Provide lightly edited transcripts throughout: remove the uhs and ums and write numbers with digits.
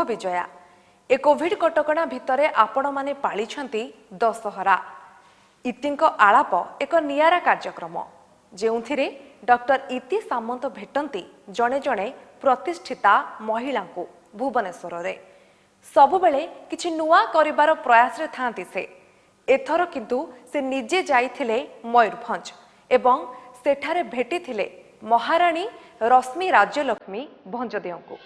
विजया ए Covid कटकणा भितर आपण माने पालिछंती दशहरा इतिंक आलाप एक नियारा कार्यक्रम जेउथिरे डॉक्टर इति सामंत भेटंती जणे जणे प्रतिष्ठिता महिला को भुवनेश्वर रे सबुबेले किछि नुआ करिबार प्रयास रे थांती से एथर किंतु से निजे जाइथिले मयूरभंज एवं सेठारे भेटिथिले महारानी रश्मि राज्यलक्ष्मी भंजदेव को।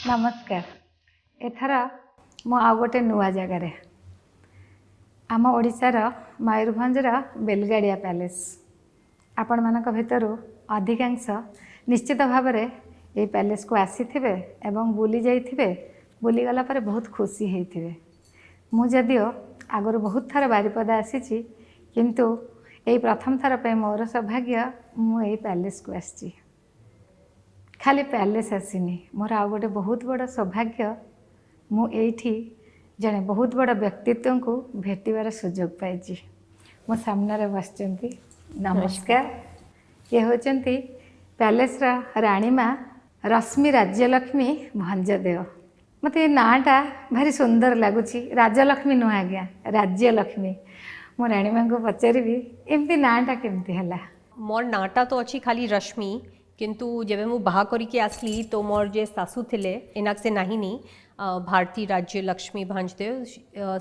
नमस्कार। एथर मु आ गोटे नुआ जगार आम ओडिशार मयूरभंजर बेलगाड़िया पैलेस आपण मानक भितर अधिकांश निश्चित भाव ये पैलेस को आसीथिबे एवं बुली जाइथिबे बुली गला पर बहुत खुशी होइथिबे। मु जदियो आगर बहुत थर बारिपदा आसीची किंतु ये प्रथम थर पे मोर सौभाग्य मु ये पैलेस को आसी खाली पैलेस आसीनी मोर आ गोटे बहुत बड़ सौभाग्य मु एठी जने बहुत बड़ व्यक्तित्व को भेटिबार सुजोग पाइछि। मो सामने बसचंती नमस्कार। ये होचंती पैलेस राणी माँ रश्मि राज्यलक्ष्मी भंजदेव। मते नाटा भारी सुंदर लगुची राजलक्ष्मी नुह आज्ञा राज्यलक्ष्मी। मो राणी माँ को पचारि एमती नाटा केमती हला। मोर नाटा तो अच्छी खाली रश्मि किंतु जब मु बाहा करिके आसली तो मोर जे सासू थिले एनाक से नाहिनी भारती राज्य लक्ष्मी भांजदेव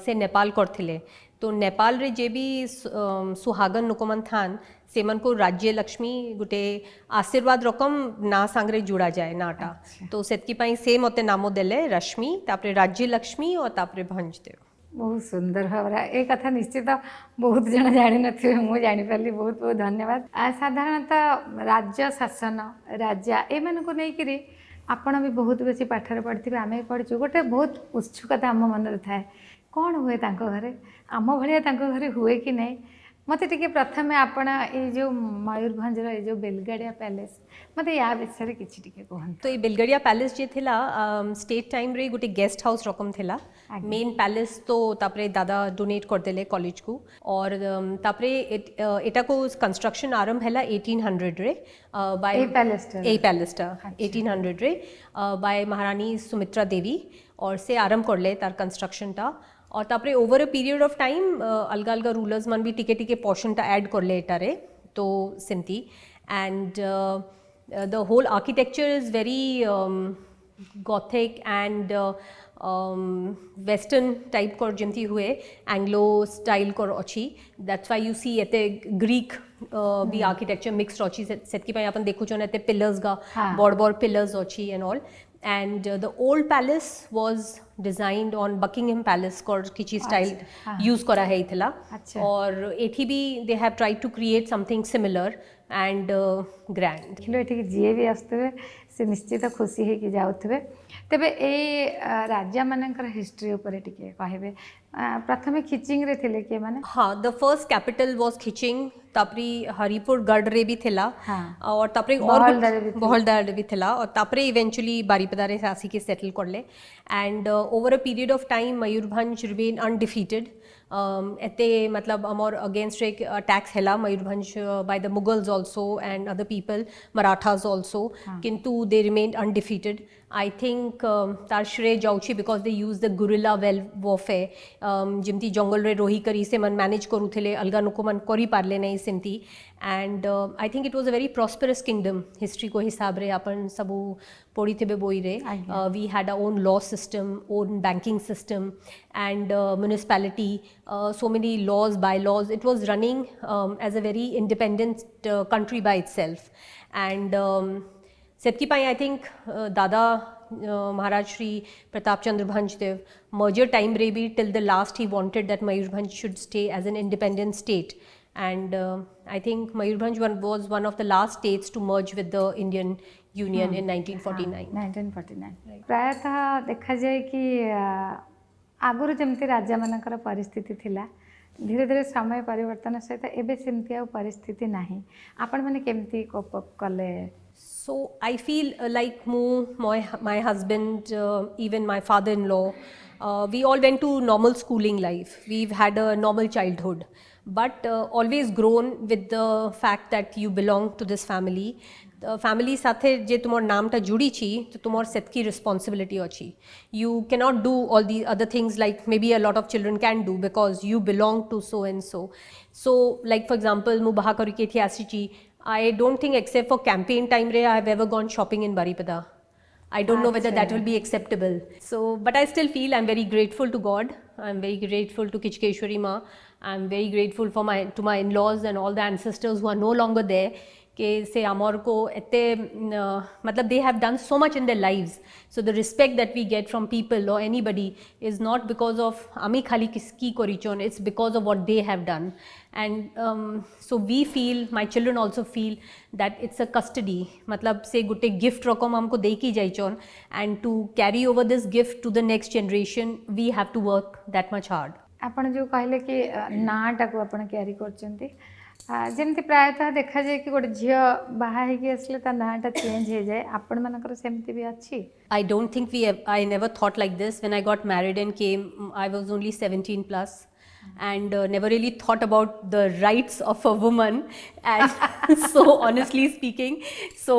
से नेपाल करथिले तो नेपाल रे जे भी सुहागन नुकमन थान से मन को राज्य लक्ष्मी गुटे आशीर्वाद रकम ना सांगरे जुड़ा जाए नाटा। अच्छा। तो सेतकी पाई से मते नामो देले रश्मि तापरे राज्य लक्ष्मी और तापरे भांजदेव। बहुत सुंदर भाव ए कथा निश्चित बहुत जन जानी नथिबे मु जानी पाली बहुत बहुत धन्यवाद। साधारणतः राज्य शासन राजा ए मन को नहीं करी आपण भी बहुत बेसी पाठर पढ़िथिबे आमे भी पढ़िछु गोटे बहुत उत्सुकता आम मन रे थाए कौन हुए तांको घरे आम भलिया तांको घरे हुए कि नहीं मते टिके प्रथमे आपण ए जो मयूरभंज रो ए जो बेलगाड़िया पैलेस मते या विषय किछि टिके कहन। तो ये बेलगाड़िया पैलेस जे थिला स्टेट टाइम रे गुटे गेस्ट हाउस रकम थिला मेन पैलेस तो तापरे दादा डोनेट कर देले कॉलेज को और तापरे एटा को कंस्ट्रक्शन आरंभ हैला 1800 रे बाय ए पैलेसटा 1800 रे बाय महारानी सुमित्रा देवी और से आरंभ करले तार कंस्ट्रक्शन टा और तापरे over a period of time अलग अलग रूलर्स मन भी टिके टिके पोर्शन टा ऐड करले एटारे तो सिंती and the whole architecture is very gothic and western type कर जमती हुए anglo style कर अच्छी that's why you see एते greek भी architecture mixed अच्छी सेट की पाई अपन देखो जो ना एते pillars गा बड़ pillars अच्छी and all and the old palace was designed on Buckingham Palace कर किसी style use करा है इतला और एठी भी they have tried to create something similar and grand। देखिलो एठी जे भी आस्तबे से निश्चित खुशी है कि जाउथबे तेबे ए राजा मानकर हिस्ट्री ऊपर टिके कहबे प्रथमे खिचिंग रे थिले के माने। हाँ the first capital was Khiching तापरी हरिपुर गढ़ रे भी थिला और तापरे और बहलदार भी थिला और तापरे इवेंचुअली बारीपदा रे आसी के सेटल करले and over a period of time Mayurbhanj remain undefeated एते मतलब अमर अगेंस्ट एक अटैक्स हैला Mayurbhanj by the Mughals also and other people Marathas also किंतु they remained undefeated. I think तार श्रेय जाउछि because they use the guerrilla warfare जिमती जंगल रे रोही करी से मन मैनेज करूथिले अलगा नुको मन करी पारले नहीं सिमती and I think it was a very prosperous kingdom history को हिसाब रे अपन सब पढ़ी थे बोई रे we had our own law system own banking system and municipality so many laws bylaws it was running as a very independent country by itself and setki pai I think dada Maharaj Shri Pratap Chandra Bhanjdev merger time re bhi till the last he wanted that Mayurbhanj should stay as an independent state and I think Mayurbhanj was one of the last states to merge with the Indian Union in 1949. 1949 ପ୍ରାୟତଃ ଦେଖାଯାଏ କି ଆଗରୁ ଯେମିତି ରାଜାମାନଙ୍କର ପରିସ୍ଥିତି ଥିଲା ଧୀରେ ଧୀରେ ସମୟ ପରିବର୍ତ୍ତନ ସହିତ ଏବେ ସେମିତି ଆଉ ପରିସ୍ଥିତି ନାହିଁ ଆପଣମାନେ କେମିତି କୋପ୍ ଅପ୍ କଲେ? So I feel like my husband, even my father-in-law, we all went to normal schooling life. We've had a normal childhood, but always grown with the fact that you belong to this family. Family साथे जे तुमर नामटा जुड़ी छी तो तुमर सेतकी responsibility अछि. You cannot do all the other things like maybe a lot of children can do because you belong to so and so. So like for example mu baha kari ke thi asi chi, I don't think except for campaign time re I have ever gone shopping in Baripada. I don't know whether that will be acceptable. So but I still feel I'm very grateful to God. I'm very grateful to Kichkeshwari Ma. I'm very grateful for to my in-laws and all the ancestors who are no longer there. कि से आमर को एते मतलब they have done so much in their lives, so the respect that we get from people or anybody is not because of ami khali kiski korichon, it's because of what they have done. And so we feel, my children also feel that it's a custody, मतलब से गुटे gift रकम हमको दे की जाइचोन, and to carry over this gift to the next generation we have to work that much hard. आपण जो कहले कि नाटा को आपण क्यारी करचंती जेमती प्रायतः देखा जाए कि गोटे झील बाहर होगी आसले ता नाटा चेंज हो जाए आपण मानकर सेमती भी अच्छी. I don't think I never thought like this. When I got married and came, I was only 17 plus and never really thought about the rights of a woman, and so honestly speaking, so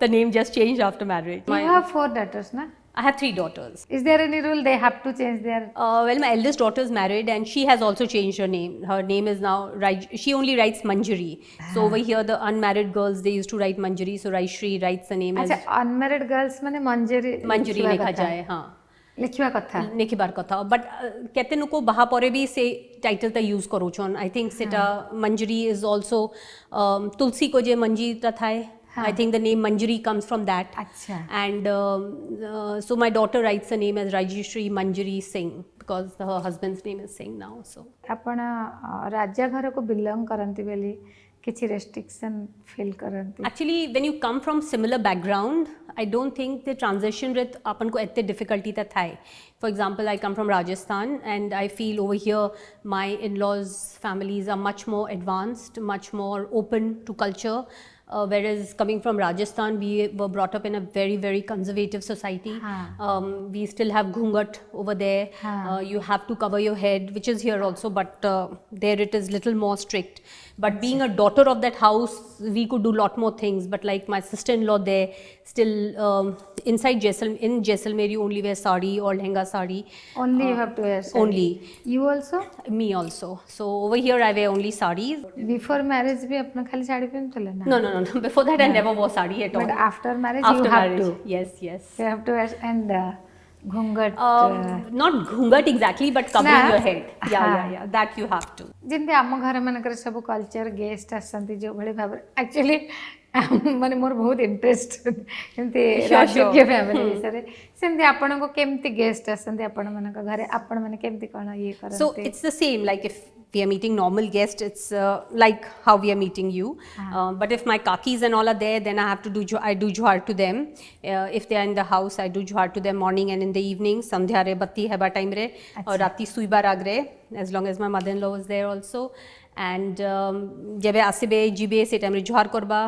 the name just changed after marriage. You have 4 daughters, na? I have 3 daughters. Is there any rule they have to change their? Well, my eldest daughter is married and she has also changed her name. Her name is now she only writes Manjari. So over here the unmarried girls they used to write Manjari. So Raishri writes the name as. अच्छा unmarried girls माने Manjari लिखा जाए हाँ. लिखिवा कथा. लिखिबार कथा. But कहते नुको बाहा परे भी से title ता use करो चोन. I think सेटा Manjari is also तुलसी को जे मंजी ता थाए. I think the name Manjari comes from that. Achha. And so my daughter writes the name as Rajyashri Manjari Singh because her husband's name is Singh now. So आपण राजा घर को belong करंती बेली किछि restriction feel करंती? Actually when you come from similar background, I don't think the transition with अपन को इतने difficulty ता थाए. For example, I come from Rajasthan and I feel over here my in-laws families are much more advanced, much more open to culture. Whereas coming from Rajasthan, we were brought up in a very, very conservative society. We still have ghungat over there. You have to cover your head, which is here also, but there it is little more strict. But being a daughter of that house, we could do lot more things. But like my sister-in-law there, still inside in Jaisalmer, you only wear sari or lehenga sari. Only you have to wear sari. Only. You also? Me also. So over here I wear only saris. Before marriage भी अपना खाली साड़ी पहनते ना? No. Before that I never wore sari at all. But after marriage after you have marriage, to. Yes. You have to wear and घूंघट. Not घूंघट exactly, but covering your head. Yeah. That you have to. जिंदे आम घर मानकर सब culture guest आसंती जो भली भाव एक्चुअली माने मोर बहुत इंटरेस्ट एमती राजकीय फैमिली विषय सेमती आपण को केमती गेस्ट आसंती आपण मानक घरे आपण माने केमती कोन ये करंती? So it's the same like if we are meeting normal guests, it's like how we are meeting you. But if my kakis and all are there, then I have to do jhar to them. If they are in the house, I do jhar to them morning and in the evening. Sandhya re batti heba time re aur rati suiba rag re, as long as my mother-in-law was there also. And जब आसिबे जीबे से time रे जुहार करबा,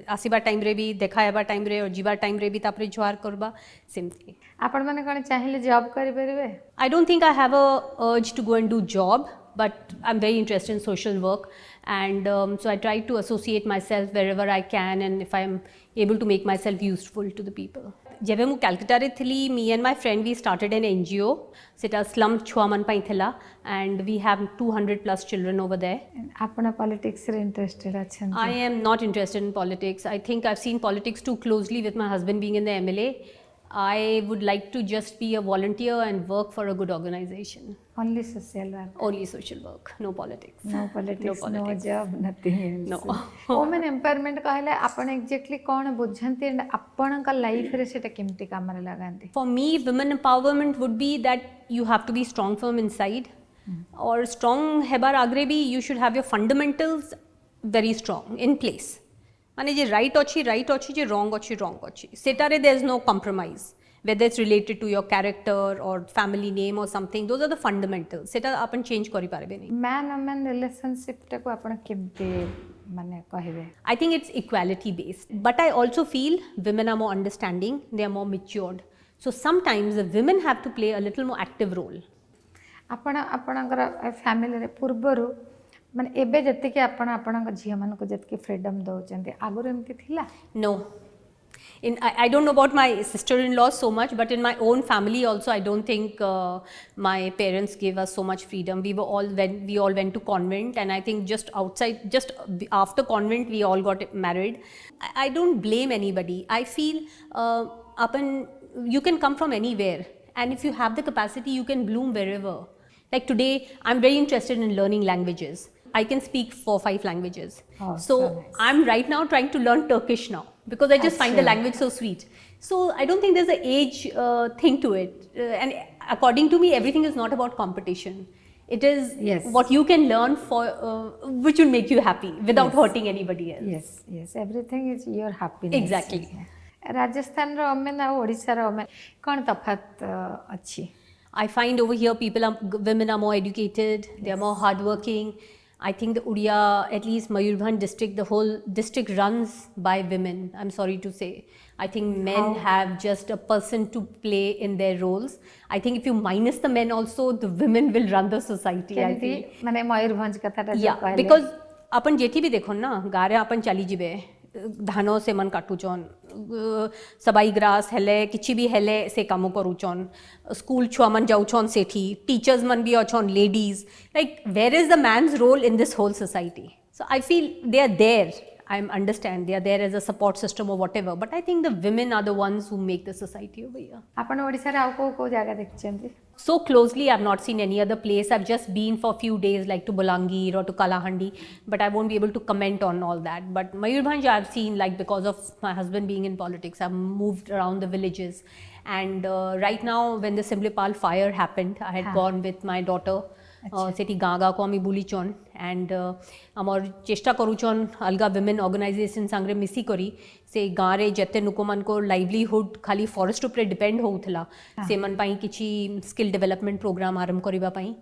आसिबा time रे भी देखा हेबा time रे और जीवा टाइम रे भी तापरे जुहार करबा सेमती. आपण माने कोन चाहिले जॉब करि परबे? I don't think I have a urge to go and do job, but I'm very interested in social work, and so I try to associate myself wherever I can, and if I'm able to make myself useful to the people. जब ମୁଁ କାଲକାଟାରେ ଥିଲି, me and my friend we started an NGO. ସେଟା slum ଛୁଆମାନ ପାଇଁ ଥିଲା, and we have 200 plus children over there. ଆପଣ politics ରେ interested ଅଛନ୍ତି? I am not interested in politics. I think I've seen politics too closely with my husband being in the MLA. I would like to just be a volunteer and work for a good organization. Only social work? Only social work, no politics. No politics, no job, nothing else. No. Women empowerment कहले आपण exactly कौन बुझंती and आपण का life रे सेटा केमती काम रे लगांती? For me, women empowerment would be that you have to be strong from inside. और strong hebar agre भी you should have your fundamentals very strong in place. माने जे right अच्छी जे wrong अच्छी सेटारे there is no compromise whether it's related to your character or family name or something, those are the fundamentals. सेटा अपन change करि पारबे नहीं. Man और man relationship टाको आपण केमते माने कहबे? I think it's equality based, but I also feel women are more understanding, they are more matured. So sometimes the women have to play a little more active role. आपण आपणकर family रे पूर्वरु माने एबे जति के आपण आपणक झिया मन को जति के फ्रीडम दउचंती आगुर एमती थिला? No. I don't know about my sister-in-law so much, but in my own family also, I don't think my parents gave us so much freedom. We all went to convent, and I think just after convent, we all got married. I don't blame anybody. I feel you can come from anywhere, and if you have the capacity, you can bloom wherever. Like today, I'm very interested in learning languages. I can speak 4-5 languages. Oh, so nice. I'm right now trying to learn Turkish now because I just find the language so sweet. So I don't think there's an age thing to it. And according to me, everything is not about competition. It is what you can learn for which will make you happy without hurting anybody else. Yes. Everything is your happiness. Exactly. Rajasthan रो women आ ओडिसा रो women कोन तफात अछि? I find over here women are more educated, they are more hardworking. I think the Odia, at least Mayurbhanj district, the whole district runs by women, I'm sorry to say. I think men have just a person to play in their roles. I think if you minus the men also, the women will run the society. I feel. माने मयूरभंज कथाटा जो Yeah, कहले because अपन जेठी भी देखो ना, गारे अपन चली जिबे धानो से मन काटुचन सबाई ग्रास हेले किछि भी हेले से काम करूचन स्कूल छुआ मन जाउचन सेठी टीचर्स मन भी अछन ladies like where is the man's role in this whole society so I feel they are there I understand they are there as a support system or whatever, but I think the women are the ones who make the society over here. आपण ओडिसा रे आउ को जागा देखचंती? So closely, I've not seen any other place. I've just been for a few days, like to Bolangir or to Kalahandi, but I won't be able to comment on all that. But Mayurbhanj, I've seen, like because of my husband being in politics, I've moved around the villages. And right now, when the Simlipal fire happened, I had gone with my daughter. सेठी गाँ गाँ को आमी बुलीचन and आमर चेष्टा करूचन अलगा women organisation सांगरे मिसी करी से गाँ रे जते नुको मन को लाइवलीहुड खाली फॉरेस्ट उपरे डिपेंड होउथला से मन पाई किछि स्किल डेवलपमेंट प्रोग्राम आरंभ करिबा पाई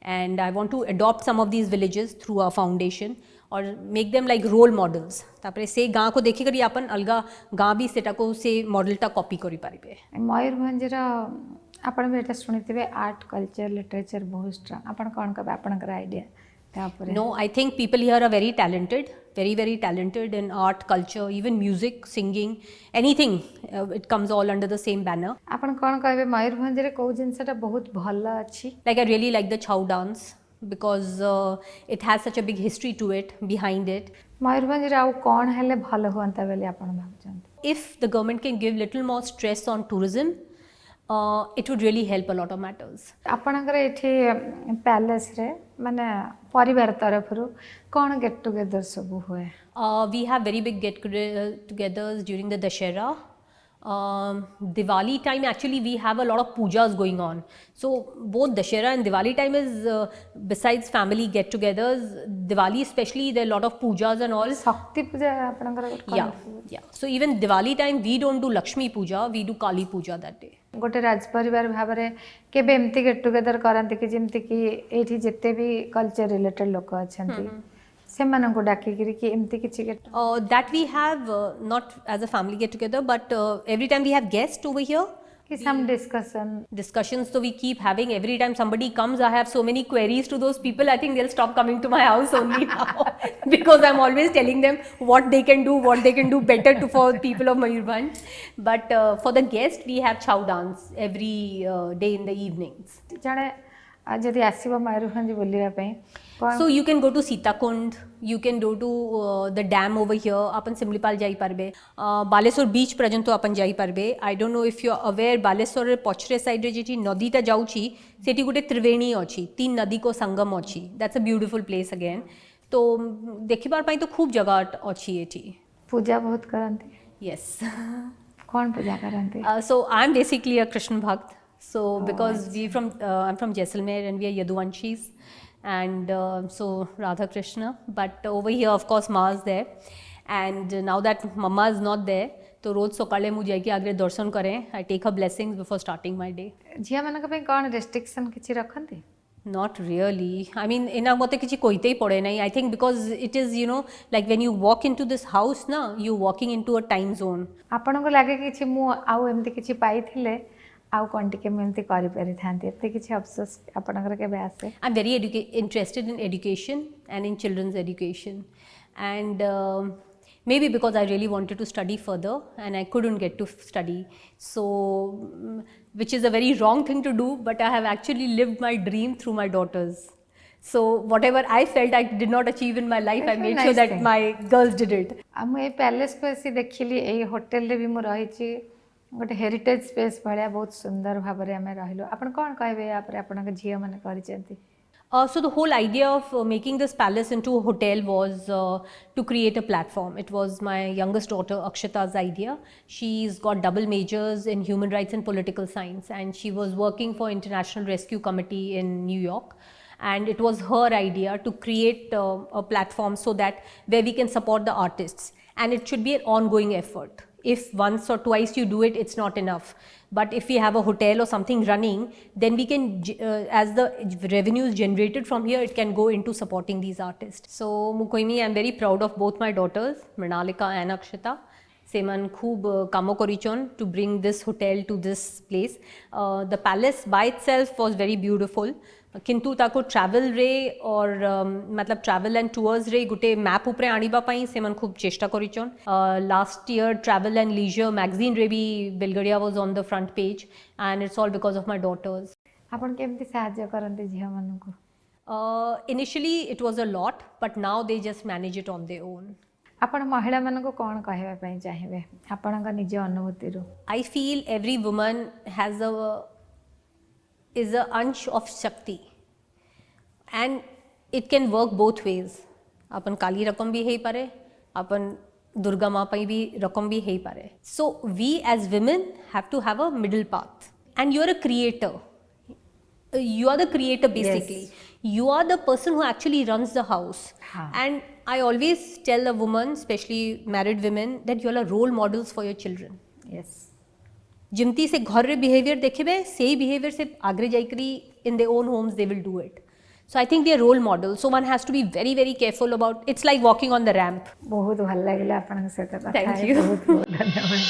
and I want to adopt some of these villages through our foundation और make them like role models तापरे से गाँ को देखि करी अपन अलगा गाँ भी सेटा को से मॉडलटा कॉपी करि पारिबे मयूरभंज रा आपण भी एटा सुनिथिबे आर्ट कल्चर लिटरेचर बहुत स्ट्रांग आपण कोन कहबे आपनकर आइडिया तापरे? No, I think people here are very talented, very talented in art, culture, even music, singing, anything. It comes all under the same banner. आपण कोन कहबे मयूरभंज रे को जिंसटा बहुत भल्ला अछि? Like I really like the Chau dance because it has such a big history to it, behind it. Mayurbhanj रे आउ कोन हेले भलो होंता बेले आपण भाबचंती? If the government can give little more stress on tourism, it would really help a lot of matters. आपणकर एठी palace रे माने परिवार तरफ रु कोन गेट टुगेदर सब होए? We have very big get-togethers during the Dashera. Diwali time actually we have a lot of pujas going on, so both Dashera and Diwali time is besides family get-togethers, Diwali especially there are a lot of pujas and all. शक्ति पूजा आपणकर Yeah. So even Diwali time we don't do Lakshmi puja, we do Kali puja that day. गोटे राज परिवार भाव में केबे एमती get together करंती कि जेमती कि एठी जत्ते भी कल्चर रिलेटेड लोक अछंती से मानं को डाकी कि एमती किछि gate that we have not as a family get together, but every time we have guests over here, कि some discussions, so we keep having every time somebody comes. I have so many queries to those people. I think they'll stop coming to my house only now because I'm always telling them what they can do better for people of Mayurbhanj. But for the guest we have Chau dance every day in the evenings. जणे जदि आसीबो मयूरभंज बुलिया पे So you can go to Sitakund, you can go to the dam over here. अपन सिमलीपाल जाई पारबे, बालेश्वर बीच पर्यंत अपन जाई पारबे. I don't know if you are aware, Baleshwar रे पछरे side रे जेठी नदीटा जाउची सेठी गुटे त्रिवेणी अछि, तीन नदी को संगम अछि. That's a beautiful place again. तो देखिबार पई तो खूब जगह अछि एठी. पूजा बहुत करंती? Yes. कौन पूजा करंती? So I'm basically a Krishna Bhakt. So because I'm from Jaisalmer and we are Yaduvanshis, and so Radha Krishna. But over here, of course, Ma is there, and now that Mama is not there, तो रोज सकाळे मु जाइके आगे दर्शन करें. I take her blessings before starting my day. झिया मानक पे कौन restriction किछि रखंती? Not really. I mean, ena mote kichi koite hi pode nahi. I think because it is, you know, like when you walk into this house na, you walking into a time zone. ଆପଣଙ୍କୁ ଲାଗେ କିଛି ମୁଁ ଆଉ ଏମିତି କିଛି ପାଇଥିଲେ ଆଉ କ'ଣ ଟିକେ ମୁଁ ଏମିତି କରିପାରିଥାନ୍ତି, ଏତେ କିଛି ଅଫସୋସ ଆପଣଙ୍କର କେବେ ଆସେ? I'm very interested in education and in children's education, and maybe because I really wanted to study further and I couldn't get to study, so which is a very wrong thing to do, but I have actually lived my dream through my daughters. So whatever I felt I did not achieve in my life, I made sure that my girls did it. ମୁଁ ଏଇ ପ୍ୟାଲେସ୍କୁ ଆସି ଦେଖିଲି, ଏଇ ହୋଟେଲରେ ବି ମୁଁ ରହିଛି, ଗୋଟେ heritage space ଭଳିଆ ବହୁତ ସୁନ୍ଦର ଭାବରେ ଆମେ ରହିଲୁ। ଆପଣ କ'ଣ କହିବେ ୟା ପରେ ଆପଣଙ୍କ ଝିଅମାନେ କରିଛନ୍ତି? So the whole idea of making this palace into a hotel was to create a platform. It was my youngest daughter Akshita's idea. She's got double majors in human rights and political science, and she was working for International Rescue Committee in New York. And it was her idea to create a platform so that where we can support the artists, and it should be an ongoing effort. If once or twice you do it, it's not enough. But if we have a hotel or something running, then we can, as the revenue is generated from here, it can go into supporting these artists. So Mukoimi, I'm very proud of both my daughters, Mrinalika and Akshita. Seman khub kamo korichon to bring this hotel to this place. The palace by itself was very beautiful. किंतु ताको travel रे और मतलब travel and tours रे गुटे map उपरे आनिबा पाई सेमन खूब चेष्टा करिचन. Last year travel and leisure magazine रे भी Belgadia was on the front page, and it's all because of my daughters. आपण केमती सहाय्य करंते झिया मानकु? Initially it was a lot, but now they just manage it on their own. आपण महिला मानकु कोन कहबा पई चाहिबे आपणक निज अनुभूति रो? I feel every woman has is a अंश of Shakti, and it can work both ways. अपन काली रकम भी है पारे, अपन दुर्गा माँ पाई भी रकम भी है पारे. So we as women have to have a middle path, and you are a creator. You are the creator basically. Yes. You are the person who actually runs the house. And I always tell a woman, especially married women, that you are a role models for your children. Yes. जिमती से घर रे behaviour देखिबे सेही behaviour से आगरे जाइकरी in their own homes they will do it. So I think they are role models. So one has to be very very careful about. It's like walking on the ramp. बहुत भल लागला आपन से कथा. Thank you. बहुत बहुत धन्यवाद.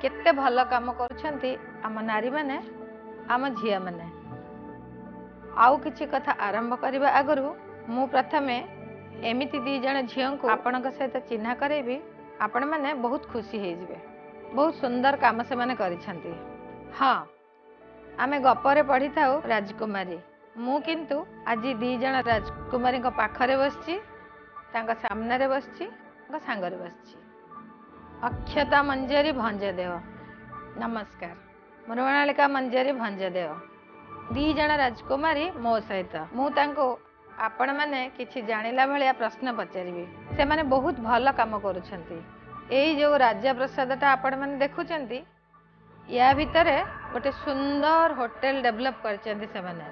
केते भल काम करुछंती आम नारी माने, आम झिया माने. आउ किछि कथा आरंभ करबा आगरु मु प्रथमे एमिति दी जण झियन को आपनक सहित चिन्हा करेबी. आपण माने बहुत खुशी हे जिवे. बहुत सुंदर काम से माने करिछंती. हां, आमे गपरे पढी थाउ राजकुमारी. मु किंतु आजि दी जण राजकुमारी को पाखरे बसछि, तांका सामने रे बसछि, तांका सांगरे बसछि. अक्षता मंजरी भंजदेव. नमस्कार, मृणालिका मंजरी भंजदेव. दी जण राजकुमारी मो सहित. मु तांको आपण माने किछि जानिला भलिया प्रश्न पचारिबी. से माने बहुत भल काम करूछंती. एई जो राजा प्रसादटा आपण माने देखुचंती, या भितरे गोटे सुंदर होटल डेवलप करचंती से माने.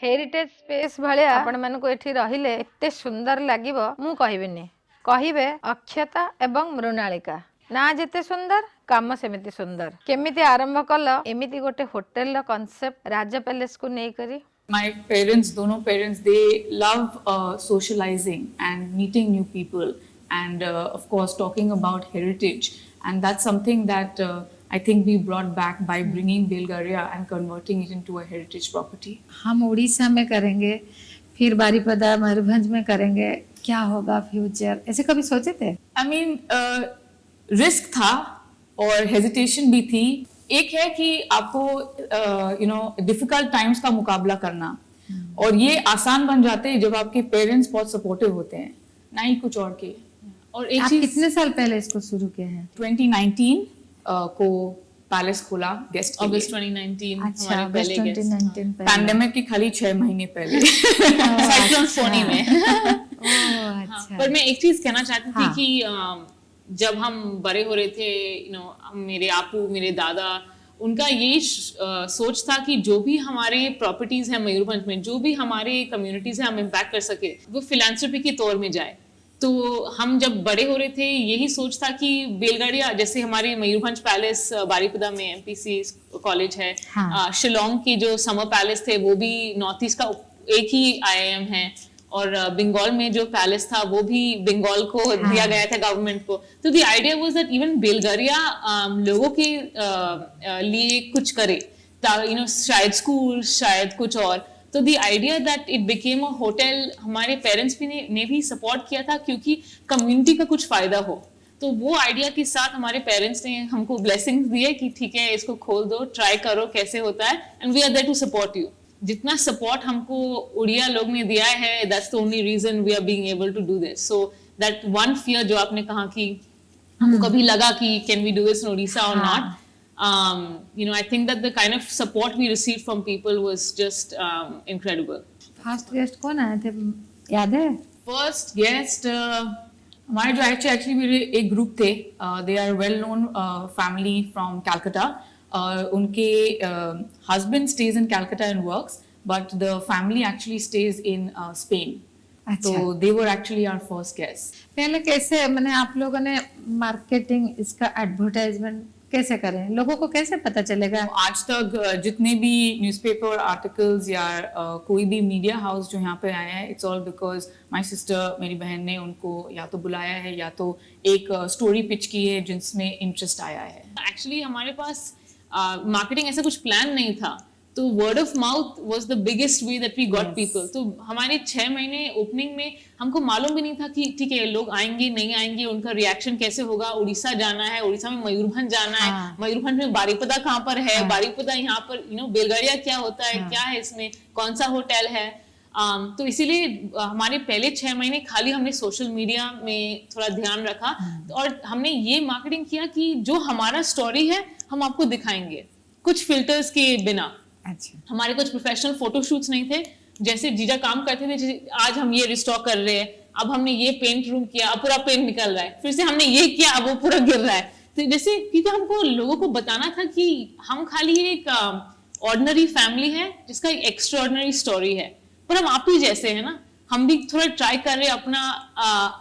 हेरिटेज स्पेस भलिया आपण मानक एठी रहिले एते सुंदर लागिबो मु कहिबिनी कहिबे अक्षता एवं मृणालिका ना जेते सुंदर काम सेमिति सुंदर केमिति आरंभ कल एमिति गोटे होटल रो कांसेप्ट राजा पैलेस को नै करी My parents, दोनों parents, they love socializing and meeting new people and of course talking about heritage, and that's something that I think we brought back by bringing Belgaria and converting it into a heritage property. हम उड़ीसा में करेंगे फिर बारीपदा मयूरभंज में करेंगे क्या होगा future ऐसे कभी सोचे थे I mean, रिस्क था और हेजिटेशन भी थी. एक है कि आपको डिफिकल्ट टाइम्स का मुकाबला करना, और ये आसान बन जाते हैं जब आपके पेरेंट्स बहुत सपोर्टिव होते हैं, ना ही कुछ और के. और एक आप चीज कितने साल पहले इसको शुरू किए हैं 2019 को पैलेस खोला गेस्ट के लिए. अगस्त 2019 अच्छा हमारे अगस्त पहले गेस्ट 2019 पहले पैंडेमिक के खाली 6 महीने पहले. साइक्लोन फोनी में. ओह अच्छा पर मैं एक चीज कहना चाहती थी हाँ. कि जब हम बड़े हो रहे थे, मेरे आपू, मेरे दादा, उनका ये सोच था कि जो भी हमारे प्रॉपर्टीज हैं मयूरभंज में, जो भी हमारे कम्युनिटीज हैं हम इम्पैक्ट कर सके, वो फिलैंथ्रोपी के तौर में जाए. तो हम जब बड़े हो रहे थे यही सोच था कि बेलगाड़िया, जैसे हमारे मयूरभंज पैलेस बारीपदा में एमपीसी कॉलेज है, हाँ. शिलोंग की जो समर पैलेस थे वो भी नॉर्थ ईस्ट का एक ही आईआईएम है, और बंगाल में जो पैलेस था वो भी बंगाल को दिया गया था गवर्नमेंट को. तो the idea was that even Belgadia लोगों के लिए कुछ करे, शायद स्कूल, शायद कुछ और. तो the idea that it became a hotel, हमारे पेरेंट्स भी ने भी सपोर्ट किया था क्योंकि कम्युनिटी का कुछ फायदा हो. तो वो आइडिया के साथ हमारे पेरेंट्स ने हमको ब्लेसिंग्स दिए कि ठीक है इसको खोल दो, ट्राई करो कैसे होता है, and we are there to support you. जितना सपोर्ट हमको उड़िया लोग ने दिया है, that's the only reason we are being able to do this. So that one fear जो आपने कहा कि हमको कभी लगा कि can we do this in Odisha और not, I think that the kind of support we received from people was just incredible. First guest कौन आए थे याद है फर्स्ट गेस्ट हमारे जो एक्चुअली मेरे एक ग्रुप थे, they are well known family from Calcutta. उनके husband stays in Calcutta and works, but the family actually stays in Spain. अच्छा. तो they were actually our first guest. पहले कैसे मैंने आप लोगों ने मार्केटिंग इसका एडवर्टाइजमेंट कैसे करें, लोगों को कैसे पता चलेगा? आज तक जितने भी न्यूज़पेपर आर्टिकल्स या कोई भी मीडिया हाउस जो यहाँ पे आया है, it's all because my sister, मेरी बहन ने उनको या तो बुलाया है या तो एक स्टोरी पिच की है जिसमें इंटरेस्ट आया है. एक्चुअली हमारे पास मार्केटिंग ऐसा कुछ प्लान नहीं था, तो word of mouth was the biggest way that we got people. तो हमारे 6 महीने ओपनिंग में हमको मालूम भी नहीं था कि ठीक है लोग आएंगे नहीं आएंगे, उनका रिएक्शन कैसे होगा. उड़ीसा जाना है, उड़ीसा में मयूरभंज जाना है, मयूरभंज में बारीपदा कहाँ पर है, बारीपदा यहाँ पर बेलगाड़िया क्या होता है, क्या है इसमें, कौन सा होटल है. तो इसीलिए हमारे पहले 6 महीने खाली हमने सोशल मीडिया में थोड़ा ध्यान रखा, और हमने ये मार्केटिंग किया कि जो हमारा स्टोरी है हम आपको दिखाएंगे कुछ फिल्टर्स के बिना. अच्छा. हमारे कुछ प्रोफेशनल फोटोशूट्स नहीं थे, जैसे जीजा काम करते थे, आज हम ये रिस्टॉक कर रहे हैं, अब हमने ये पेंट रूम किया, अब पूरा पेंट निकल रहा है, फिर से हमने ये किया, अब वो पूरा गिर रहा है. तो जैसे क्योंकि हमको लोगों को बताना था कि हम खाली एक ऑर्डिनरी फैमिली है जिसका एक एक्स्ट्राऑर्डिनरी स्टोरी है, पर हम आप ही जैसे है ना. हम भी थोड़ा ट्राई कर रहे हैं अपना,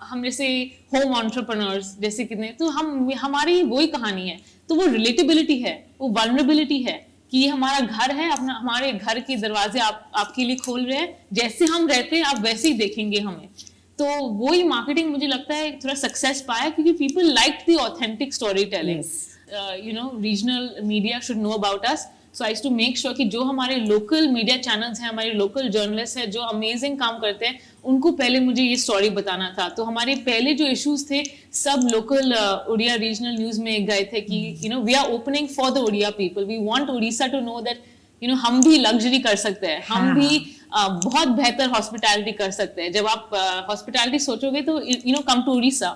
हम जैसे होम एंटरप्रेन्योर्स जैसे कितने, तो हमारी वही कहानी है. तो वो रिलेटेबिलिटी है, वो वल्नरेबिलिटी है कि ये हमारा घर है, अपना हमारे घर के दरवाजे आपके लिए खोल रहे हैं, जैसे हम रहते हैं आप वैसे ही देखेंगे हमें. तो वही मार्केटिंग मुझे लगता है थोड़ा सक्सेस पाया, क्योंकि people like the authentic story telling. Regional media should know about us. So I used to make sure कि जो हमारे लोकल मीडिया चैनल्स हैं, हमारे लोकल जर्नलिस्ट हैं जो अमेजिंग काम करते हैं, उनको पहले मुझे ये स्टोरी बताना था. तो हमारे पहले जो इश्यूज थे सब लोकल उड़िया रीजनल न्यूज में गए थे कि we are opening for the Odia people, we want Orissa to know that हम भी लग्जरी कर सकते हैं, हम भी बहुत बेहतर हॉस्पिटैलिटी कर सकते हैं. जब आप हॉस्पिटैलिटी सोचोगे तो come to Orissa.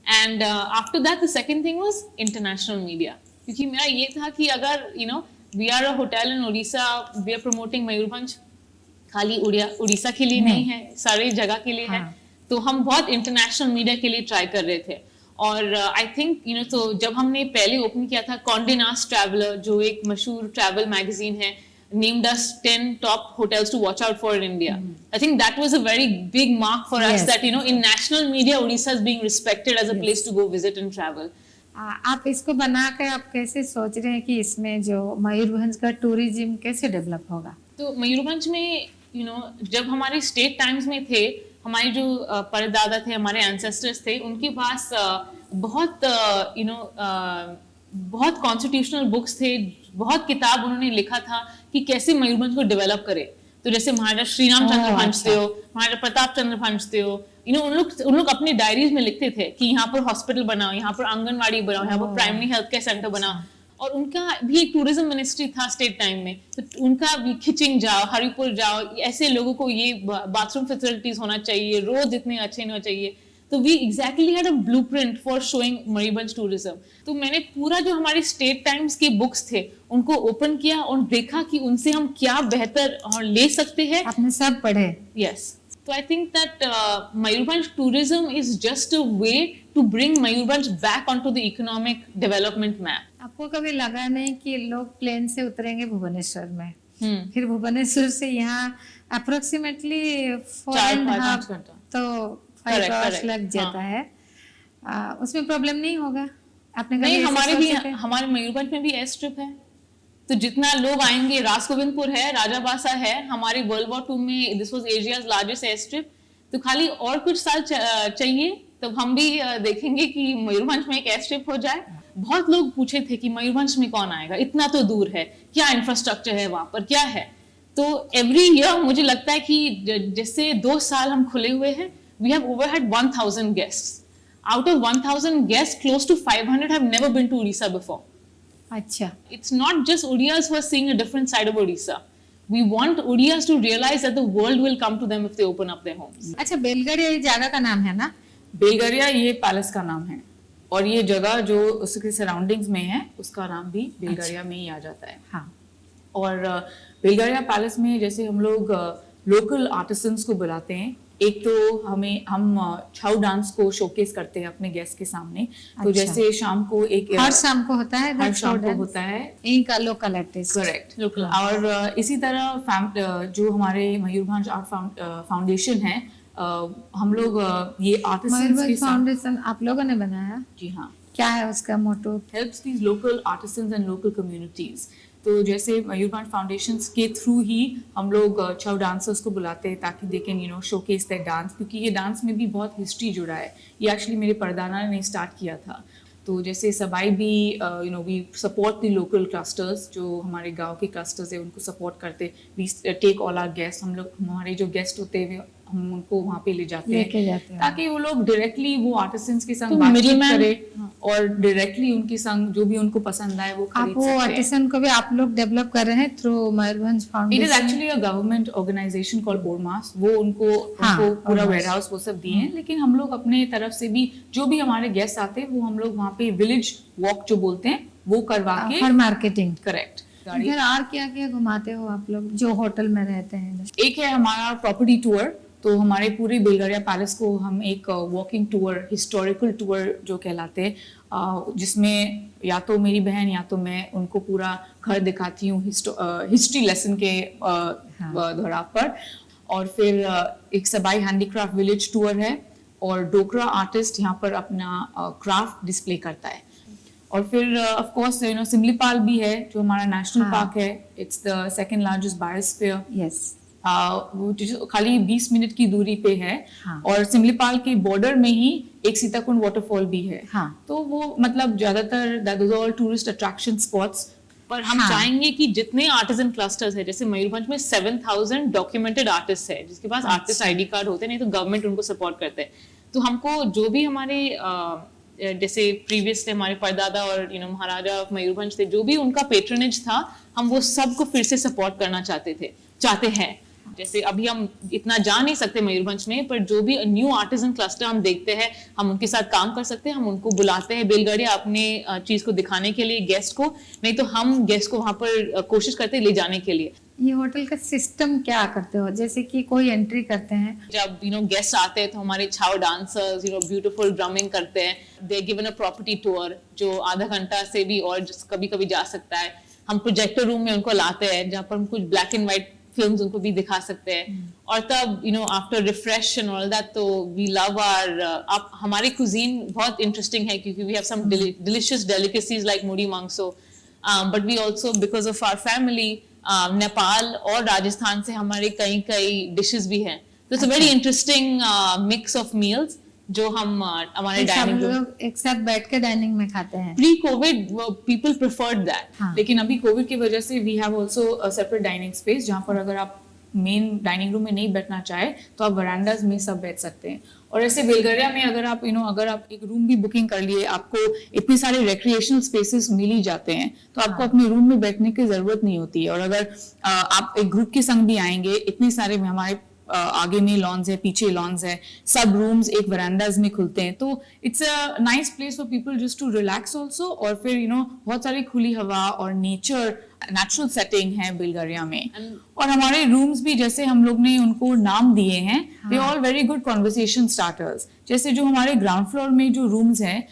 And after that the second thing was international media, क्योंकि मेरा ये था कि अगर we are a hotel in Odisha, we are promoting Mayurbhanj, खाली उड़ीसा के लिए नहीं है, सारे जगह के लिए है. तो हम बहुत इंटरनेशनल मीडिया के लिए ट्राई कर रहे थे. और आई थिंक तो जब हमने पहले ओपन किया था कॉन्डे नास्ट ट्रैवलर, जो एक मशहूर ट्रैवल मैगजीन है, named us 10 top hotels to watch out for in India. I think that was a very big mark for us, Yes. that in national media Odisha is being respected as a place to go visit and travel. आप इसको बना के आप कैसे सोच रहे हैं कि इसमें जो मयूरभंज का टूरिज्म कैसे डेवलप होगा? तो मयूरभंज में जब हमारे स्टेट टाइम्स में थे, हमारे जो परदादा थे, हमारे एंसेस्टर्स थे, उनके पास बहुत बहुत कॉन्स्टिट्यूशनल बुक्स थे, बहुत किताब उन्होंने लिखा था कि कैसे मयूरभंज को डेवलप करे। तो जैसे महाराजा श्री राम चंद्र भंज थे, महाराजा प्रताप चंद्र भंज थे, उन लोग अपने डायरीज में लिखते थे कि यहाँ पर हॉस्पिटल बनाओ, यहाँ पर आंगनवाड़ी बनाओ, यहाँ पर प्राइमरी हेल्थ केयर सेंटर बनाओ। और उनका भी एक टूरिज्म मिनिस्ट्री था स्टेट टाइम में, तो उनका भी खिचिंग जाओ, हरिपुर जाओ, ऐसे लोगों को ये बाथरूम फैसिलिटीज होना चाहिए, रोड इतने अच्छे होना चाहिए। तो we exactly had a blueprint for showing Mayurbhanj tourism. तो मैंने पूरा जो हमारे स्टेट टाइम्स के बुक्स थे उनको ओपन किया और देखा कि उनसे हम क्या बेहतर और ले सकते हैं। आपने सब पढ़े? Yes. So I think that Mayurbhanj tourism is just a way to bring Mayurbhanj back onto the economic development map. आपको कभी लगा नहीं कि लोग प्लेन से उतरेंगे भुवनेश्वर में, फिर भुवनेश्वर से यहाँ अप्रोक्सीमेटली 4.5 तो 5 आवर्स लग जाता है, उसमें प्रॉब्लम नहीं होगा? आपने कभी नहीं, ऐसे हमारे मयूरभंज में भी एयर स्ट्रिप है, तो जितना लोग आएंगे, राजगोविंदपुर है, राजाबासा है, हमारी वर्ल्ड वॉर 2 में this was Asia's largest air strip. तो खाली और कुछ साल चाहिए तब हम भी देखेंगे कि मयूरभंज में एक एयर स्ट्रिप हो जाए। बहुत लोग पूछे थे कि मयूरभंज में कौन आएगा, इतना तो दूर है, क्या इंफ्रास्ट्रक्चर है वहां पर, क्या है। तो एवरी ईयर मुझे लगता है कि जैसे 2 साल हम खुले हुए हैं, we have overhead 1000 guests. Out of 1000 guest, close to 500 have never been to Orissa before. अच्छा, It's not just Odiyas who are seeing a different side of Odisha. We want Odiyas to realize that the world will come to them if they open up their homes. अच्छा, बेलगढ़िया ये जगह का नाम है ना? बेलगरिया ये palace का नाम है, और ये जगह जो उसके सराउंडिंग्स में है उसका नाम भी बेलगरिया में ही आ जाता है। हाँ। और बेलगरिया पैलेस में जैसे हम लोग लोकल आर्टिसंस को बुलाते हैं, एक तो हम छाऊ डांस को शोकेस करते हैं अपने गेस्ट के सामने। तो जैसे शाम को हर शाम को होता है, हर शाम को होता है, यही का लोकल आर्टिस्ट। Correct, local. और इसी तरह जो हमारे मयूरभंज आर्ट फाउंडेशन है, हम लोग ये आर्टिसंस के साथ, फाउंडेशन आप लोगों ने बनाया? जी हाँ। क्या है उसका motto? Helps these local artisans and local communities. तो जैसे मयूरभंज फाउंडेशन के थ्रू ही हम लोग छाऊ डांसर्स को बुलाते हैं ताकि they can showcase that dance, क्योंकि ये डांस में भी बहुत हिस्ट्री जुड़ा है। ये एक्चुअली मेरे परदादा ने स्टार्ट किया था। तो जैसे सबाई भी we support the local clusters, जो हमारे गांव के क्लस्टर्स है उनको सपोर्ट करते। We take all our guest, हम लोग हमारे जो गेस्ट होते हैं हम उनको वहाँ पे ले जाते हैं ताकि वो लोग डायरेक्टली वो आर्टिसंस के संग बातचीत करें और डायरेक्टली उनके संग जो भी उनको पसंद आए वो खरीद सकते हैं। आप वो आर्टिसन को भी आप लोग डेवलप कर रहे हैं through Mayurbhanj foundation? It is actually a government organisation called ORMAS. वो उनको पूरा वेयरहाउस वो सब दिए हैं, लेकिन हम लोग अपने तरफ से भी जो भी हमारे गेस्ट आते हैं वो हम लोग वहाँ पे विलेज वॉक जो बोलते हैं वो करवा के, हर मार्केटिंग। करेक्ट। इधर और क्या क्या घुमाते हो आप लोग जो होटल में रहते हैं? एक है हमारा प्रॉपर्टी टूर। तो हमारे पूरे बेलगरिया पैलेस को हम एक वॉकिंग टूर, हिस्टोरिकल टूर जो कहलाते हैं, जिसमें या तो मेरी बहन या तो मैं उनको पूरा घर दिखाती हूँ हिस्ट्री लेसन के दौरान पर। और फिर एक सबाई हैंडीक्राफ्ट विलेज टूर है, और डोकरा आर्टिस्ट यहाँ पर अपना क्राफ्ट डिस्प्ले करता है। और फिर ऑफ कोर्स सिमलीपाल भी है जो हमारा नेशनल पार्क है। It's the second largest biosphere. Yes. वो खाली 20 मिनट की दूरी पे है। और सिमलीपाल के बॉर्डर में ही एक सीताकुंड वाटरफॉल भी है। तो वो मतलब ज्यादातर that is all tourist attraction spots. पर हम चाहेंगे कि जितने आर्टिजन क्लस्टर्स है, जैसे मयूरभंज में 7000 डॉक्यूमेंटेड आर्टिस्ट है जिसके पास आर्टिस्ट आईडी कार्ड होते हैं, नहीं तो गवर्नमेंट उनको सपोर्ट करते हैं। तो हमको जो भी हमारे जैसे प्रीवियसली हमारे परदादा और महाराजा मयूरभंज थे, जो भी उनका पेट्रनेज था, हम वो सबको फिर से सपोर्ट करना चाहते हैं। जैसे अभी हम इतना जा नहीं सकते मयूरभंज में, पर जो भी न्यू आर्टिजन क्लस्टर हम देखते हैं, हम उनके साथ काम कर सकते हैं। हम उनको बुलाते हैं बेलगढ़िया अपने चीज को दिखाने के लिए गेस्ट को, नहीं तो हम गेस्ट को वहां पर कोशिश करते हैं ले जाने के लिए। ये होटल का सिस्टम क्या करते हो? जैसे कि कोई एंट्री करते हैं, जब गेस्ट आते हैं तो हमारे छाव डांसर्स ब्यूटीफुल ड्रमिंग करते हैं। They given a property tour जो आधा घंटा से भी और कभी कभी जा सकता है। हम प्रोजेक्टर रूम में उनको लाते हैं जहाँ पर हम कुछ ब्लैक एंड व्हाइट फिल्म्स उनको भी दिखा सकते हैं। और तब after refresh and all that, तो वी लव आवर आप हमारी कुजीन बहुत इंटरेस्टिंग है क्योंकि we have some delicious delicacies like mudhi mangsho, but we also because of our family Nepal और राजस्थान से हमारे कई कई डिशेस भी हैं। तो it's a very interesting mix of meals जो हम हमारे सब डाइनिंग रूम लोग एक साथ बैठ के डाइनिंग में खाते हैं। Pre covid people preferred that. हाँ। लेकिन अभी कोविड की वजह से we have also separate dining space, जहाँ पर अगर आप मेन डाइनिंग रूम में नहीं बैठना चाहे तो आप वरांडाज में सब बैठ सकते हैं। और ऐसे बेलगरिया में अगर आप अगर आप एक रूम भी बुकिंग कर लिए, आपको इतने सारे रिक्रिएशनल स्पेसेस मिल ही जाते हैं, तो आपको अपने रूम में बैठने की जरूरत नहीं होती है। और अगर आप एक ग्रुप के संग भी आएंगे, इतने सारे हमारे आगे में लॉन्स है, पीछे लॉन्स है, सब रूम्स एक वरांडाज में खुलते हैं, तो it's a nice place for people just to relax also. और फिर बहुत सारी खुली हवा और नेचुरल सेटिंग है बुल्गारिया में। और हमारे रूम्स भी जैसे हम लोग ने उनको नाम दिए हैं, they all very good conversation starters. जैसे जो हमारे ग्राउंड फ्लोर में जो रूम्स हैं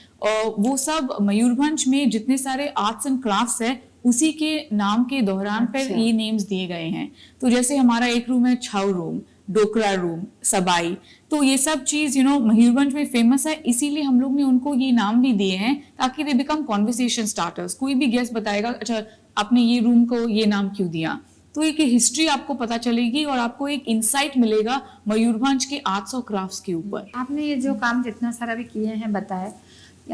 वो सब मयूरभंज में जितने सारे आर्ट्स एंड क्राफ्ट्स है उसी के नाम के दौरान पर ये नेम्स दिए गए हैं। तो जैसे हमारा एक रूम है छाऊ रूम, डोकरा रूम, सबाई, तो ये सब चीज मयूरभंज में फेमस है, इसीलिए हम लोग ने उनको ये नाम भी दिए हैं ताकि दे बिकम कॉन्वर्सेशन स्टार्टर्स। कोई भी गेस्ट बताएगा अच्छा आपने ये रूम को ये नाम क्यों दिया, तो एक हिस्ट्री आपको पता चलेगी और आपको एक इंसाइट मिलेगा मयूरभंज के आर्ट्स और क्राफ्ट्स के ऊपर। आपने ये जो काम जितना सारा भी किए हैं बताए,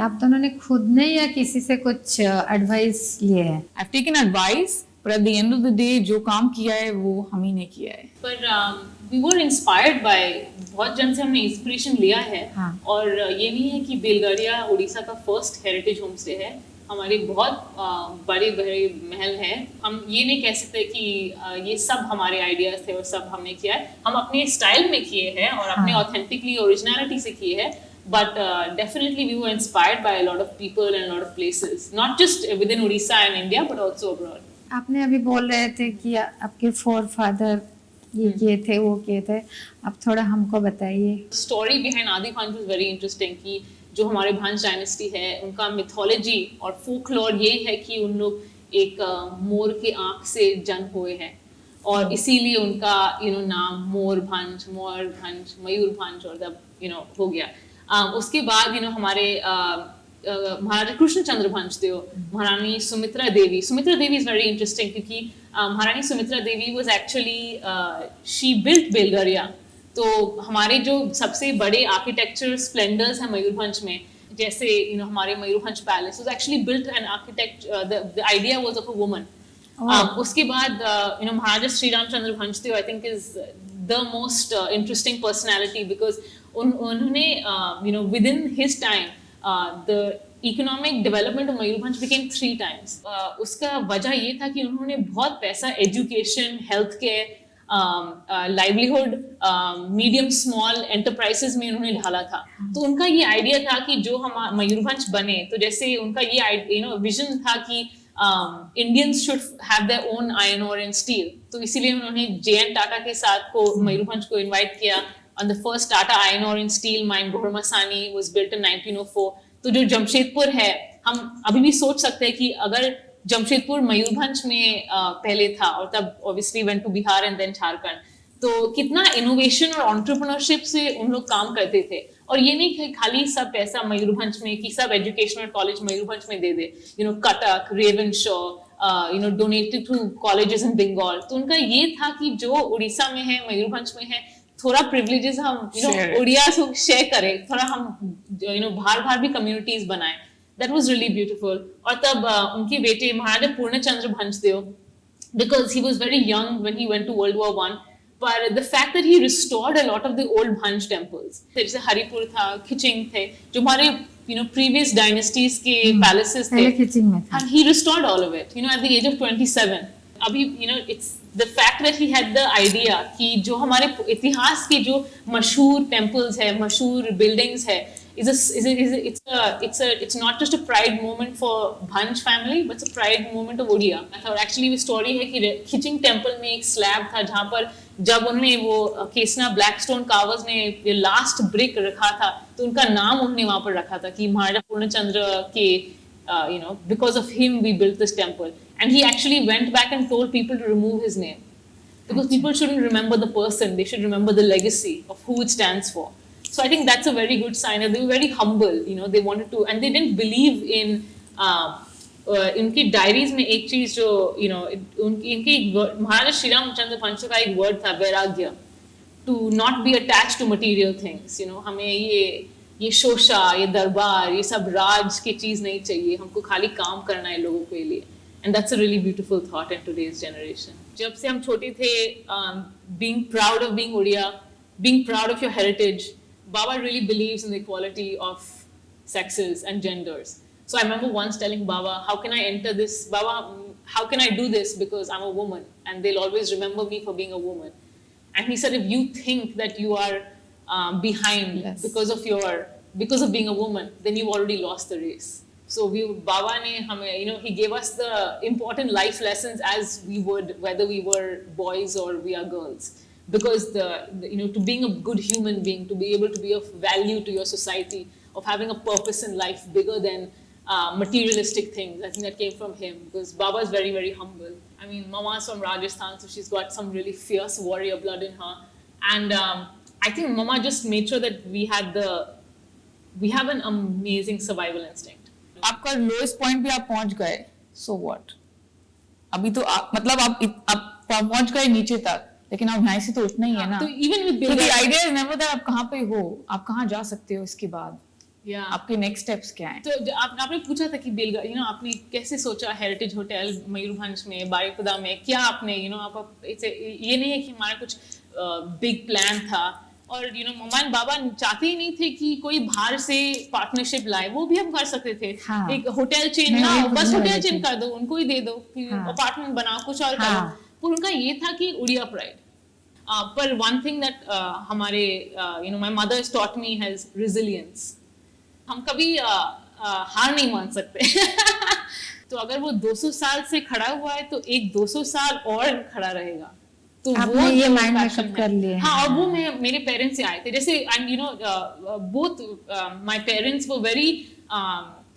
आप दोनों ने खुद ने या किसी से कुछ एडवाइस लिए हैं? आई टेकन एडवाइस, पर at the end of the day जो काम किया है वो हम ही ने किया है। पर वी वर इंस्पायर्ड बाय बहुत जन से हमने इंस्पिरेशन लिया है। हाँ। और ये नहीं है कि बेलगारिया उड़ीसा का फर्स्ट हेरिटेज होम स्टे है, हमारे बहुत बड़े बड़े महल हैं। हम ये नहीं कह सकते कि ये सब हमारे आइडियाज थे और सब हमने किया है, हम अपने स्टाइल में किए हैं और अपने ऑथेंटिकली ओरिजिनलिटी से किए हैं। But definitely we were inspired by a lot of people and a lot of places, not just within Odisha and India, but also abroad. आपने अभी बोल रहे थे कि आपके फोरफादर ये किए थे, वो किए थे, अब थोड़ा हमको बताइए। Story behind आदि भांज was very interesting कि जो हमारे भांज डायनेस्टी है उनका मिथोलॉजी और फोकलोर ये है कि उन लोग एक मोर के आंख से जन्म हुए हैं और इसीलिए उनका नाम मोर भंज, मयूर भंज और हो गया। उसके बाद हमारे महाराजा कृष्णचंद्र भंज थे, महारानी सुमित्रा देवी इज वेरी इंटरेस्टिंग क्योंकि महारानी सुमित्रा देवी वाज एक्चुअली शी बिल्ट बेलगारिया। तो हमारे जो सबसे बड़े आर्किटेक्चर स्प्लेंडर्स हैं मयूरभंज में, जैसे हमारे Mayurbhanj palace was actually built an architect, the idea was of a woman. उसके बाद महाराजा श्री रामचंद्र भंज थे, I think is the most interesting personality because उन्होंने within his time the economic development of Mayurbhanj became 3 times। उसका वजह ये था कि उन्होंने बहुत पैसा education, health care, livelihood, medium small enterprises में उन्होंने ढाला था। तो उनका ये आइडिया था कि जो हम मयूरभंज बने, तो जैसे उनका ये विजन था कि Indians should have their own iron ore and steel, तो इसीलिए उन्होंने JN टाटा के साथ को मयूरभंज को इनवाइट किया। On the first Tata iron ore and steel mine, Gohramasani, was built in 1904। तो जो जमशेदपुर है, हम अभी भी सोच सकते हैं कि अगर जमशेदपुर मयूरभंज में पहले था और तब obviously went to Bihar and then Jharkhand, तो कितना इनोवेशन और एंटरप्रेन्योरशिप से उन लोग काम करते थे। और ये नहीं कि खाली सब पैसा मयूरभंज में कि सब एजुकेशनल कॉलेज मयूरभंज में दे दे, Cuttack, Ravenshaw, donated two colleges in Bengal. तो उनका ये था कि जो उड़ीसा में है, मयूरभंज में है, थोड़ा प्रिविलेजेस हम उड़िया से शेयर करें, थोड़ा हम बाहर भी कम्युनिटीज बनाएं। That was really beautiful. और तब उनके बेटे Maharaja Purnachandra Bhanjdeo, because he was very young when he went to world war 1, but the fact that he restored a lot of the old Bhanj temples, जैसे हरिपुर था, खिचिंग थे, जो हमारे previous dynasties के palaces थे, खिचिंग में था, and he restored all of it at the age of 27। अभी it's the fact that he had the idea कि जो हमारे इतिहास के जो मशहूर temples है, मशहूर buildings है, it's not just a pride moment for Bhanj family, but it's a pride moment of Odia। और actually वो story है कि खिचिंग टेम्पल में एक स्लैब था जहाँ पर जब उन्होंने वो केसना ब्लैकस्टोन कार्वर्स ने लास्ट ब्रिक रखा था, तो उनका नाम उन्होंने वहां पर रखा था कि महाराजा पूर्णचंद्र के because of him we built this temple. and he actually went back and told people to remove his name because people shouldn't remember the person, they should remember the legacy of who it stands for. So I think that's a very good sign. And they were very humble, you know, they wanted to, and they didn't believe in इनकी diaries में एक चीज जो you know इनकी महाराजा श्री रामचंद्र पंच का एक word था, वैराग्य, to not be attached to material things. You know, हमें ये शोशा, ये दरबार, ये सब राज की चीज नहीं चाहिए, हमको खाली काम करना है लोगों के लिए। And that's a really beautiful thought in today's generation. जब से हम छोटे थे, being proud of being Odia, being proud of your heritage, Baba really believes in the equality of sexes and genders. So I remember once telling Baba, how can I enter this? Baba, how can I do this? Because I'm a woman and they'll always remember me for being a woman. And he said, if you think that you are behind because of being a woman, then you've already lost the race. So Baba ne hame, you know, he gave us the important life lessons as we would, whether we were boys or we are girls. Because you know, to being a good human being, to be able to be of value to your society, of having a purpose in life bigger than materialistic things. I think that came from him because Baba is very, very humble. I mean, Mama's from Rajasthan, so she's got some really fierce warrior blood in her. And I think Mama just made sure that we have an amazing survival instinct. आपका lowest point भी आप पहुंच गए, so what? अभी तो मतलब आप पहुंच गए नीचे तक, लेकिन आप यहाँ से तो उठना ही है ना। तो even with the idea is never that आप कहाँ पे हो, आप कहाँ जा सकते हो इसके बाद, आपके नेक्स्ट स्टेप्स क्या हैं? तो आपने पूछा था कि बेलगाड़ी, यू नो, आपने कैसे सोचा हेरिटेज होटल मयूरभंज में, बारिपदा में, क्या आपने, यू नो, आप ये नहीं है कि हमारा कुछ बिग प्लान था। और यू नो, मम्मा बाबा चाहते ही नहीं थे कि कोई बाहर से पार्टनरशिप लाए, वो भी हम कर सकते थे। हाँ। एक होटल चेन लाओ, बस होटल चेन कर दो, उनको ही दे दो, अपार्टमेंट बनाओ, कुछ और करो। पर उनका ये था कि उड़िया प्राइड। पर वन थिंग दैट हमारे you know, my mother has taught me has resilience. हम कभी हार नहीं मान सकते। तो अगर वो 200 साल से खड़ा हुआ है तो एक 200 साल और खड़ा रहेगा। तो वो ये माइंड में शिफ्ट कर लिए। हाँ, और वो मेरे पेरेंट्स से आए थे, जैसे, and you know, both my parents were very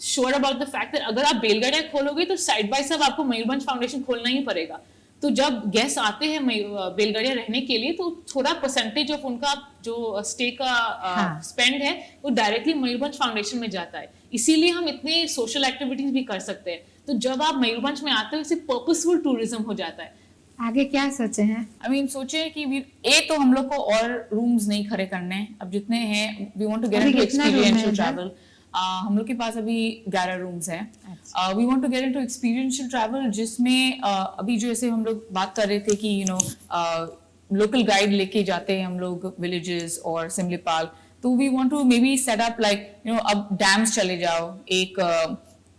sure about the fact that अगर आप बेलगाड़ियां खोलोगे तो साइड बाय साइड आपको मयूरभंज फाउंडेशन खोलना ही पड़ेगा। तो जब गेस्ट आते हैं बेलगाड़ियां रहने के लिए, तो थोड़ा परसेंटेज ऑफ उनका जो स्टे का स्पेंड है वो डायरेक्टली मयूरभंज फाउंडेशन में जाता है। इसीलिए हम इतने सोशल एक्टिविटीज भी कर सकते हैं। तो जब आप मयूरभंज में आते हो, इसे पर्पसफुल टूरिज्म हो जाता है। आगे क्या सोचे हैं? I mean, सोचे कि तो हम लोग को और रूम्स नहीं खड़े करने, अब जितने हैं we want to get into experiential travel. हम लोग के पास अभी 11 रूम्स हैं। We want to get into experiential travel, जिसमें अभी जो ऐसे हम लोग बात कर रहे थे कि यू नो लोकल गाइड लेके जाते हैं हम लोग विलेजेस और सिमलीपाल। तो we want to maybe set up like you know, अब डैम्स चले जाओ, एक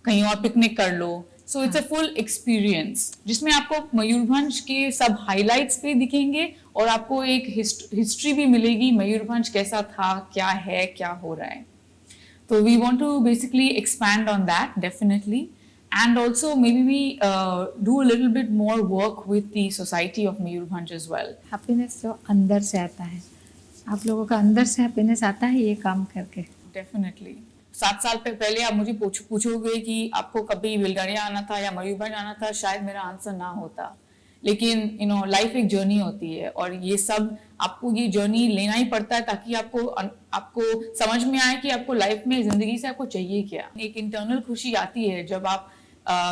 कहीं और पिकनिक कर लो। So it's a full experience जिसमें आपको मयूरभंज के सब हाइलाइट्स पे दिखेंगे और आपको एक हिस्ट्री भी मिलेगी, मयूरभंज कैसा था, क्या है, क्या हो रहा है। So we want to basically expand on that, definitely, and also maybe we do a little bit more work with the society of Mayurbhanj as well. Happiness जो अंदर से आता है, आप लोगों का अंदर से हैप्पीनेस आता है ये काम करके। Definitely. 7 साल पहले आप मुझे पूछोगे कि आपको कभी बेलगाड़ियां आना था या मयूरभंज आना था, शायद मेरा आंसर ना होता। लेकिन यू नो, लाइफ एक जर्नी होती है और ये सब आपको ये जर्नी लेना ही पड़ता है ताकि आपको समझ में आए कि आपको लाइफ में, जिंदगी से आपको चाहिए क्या। एक इंटरनल खुशी आती है जब आप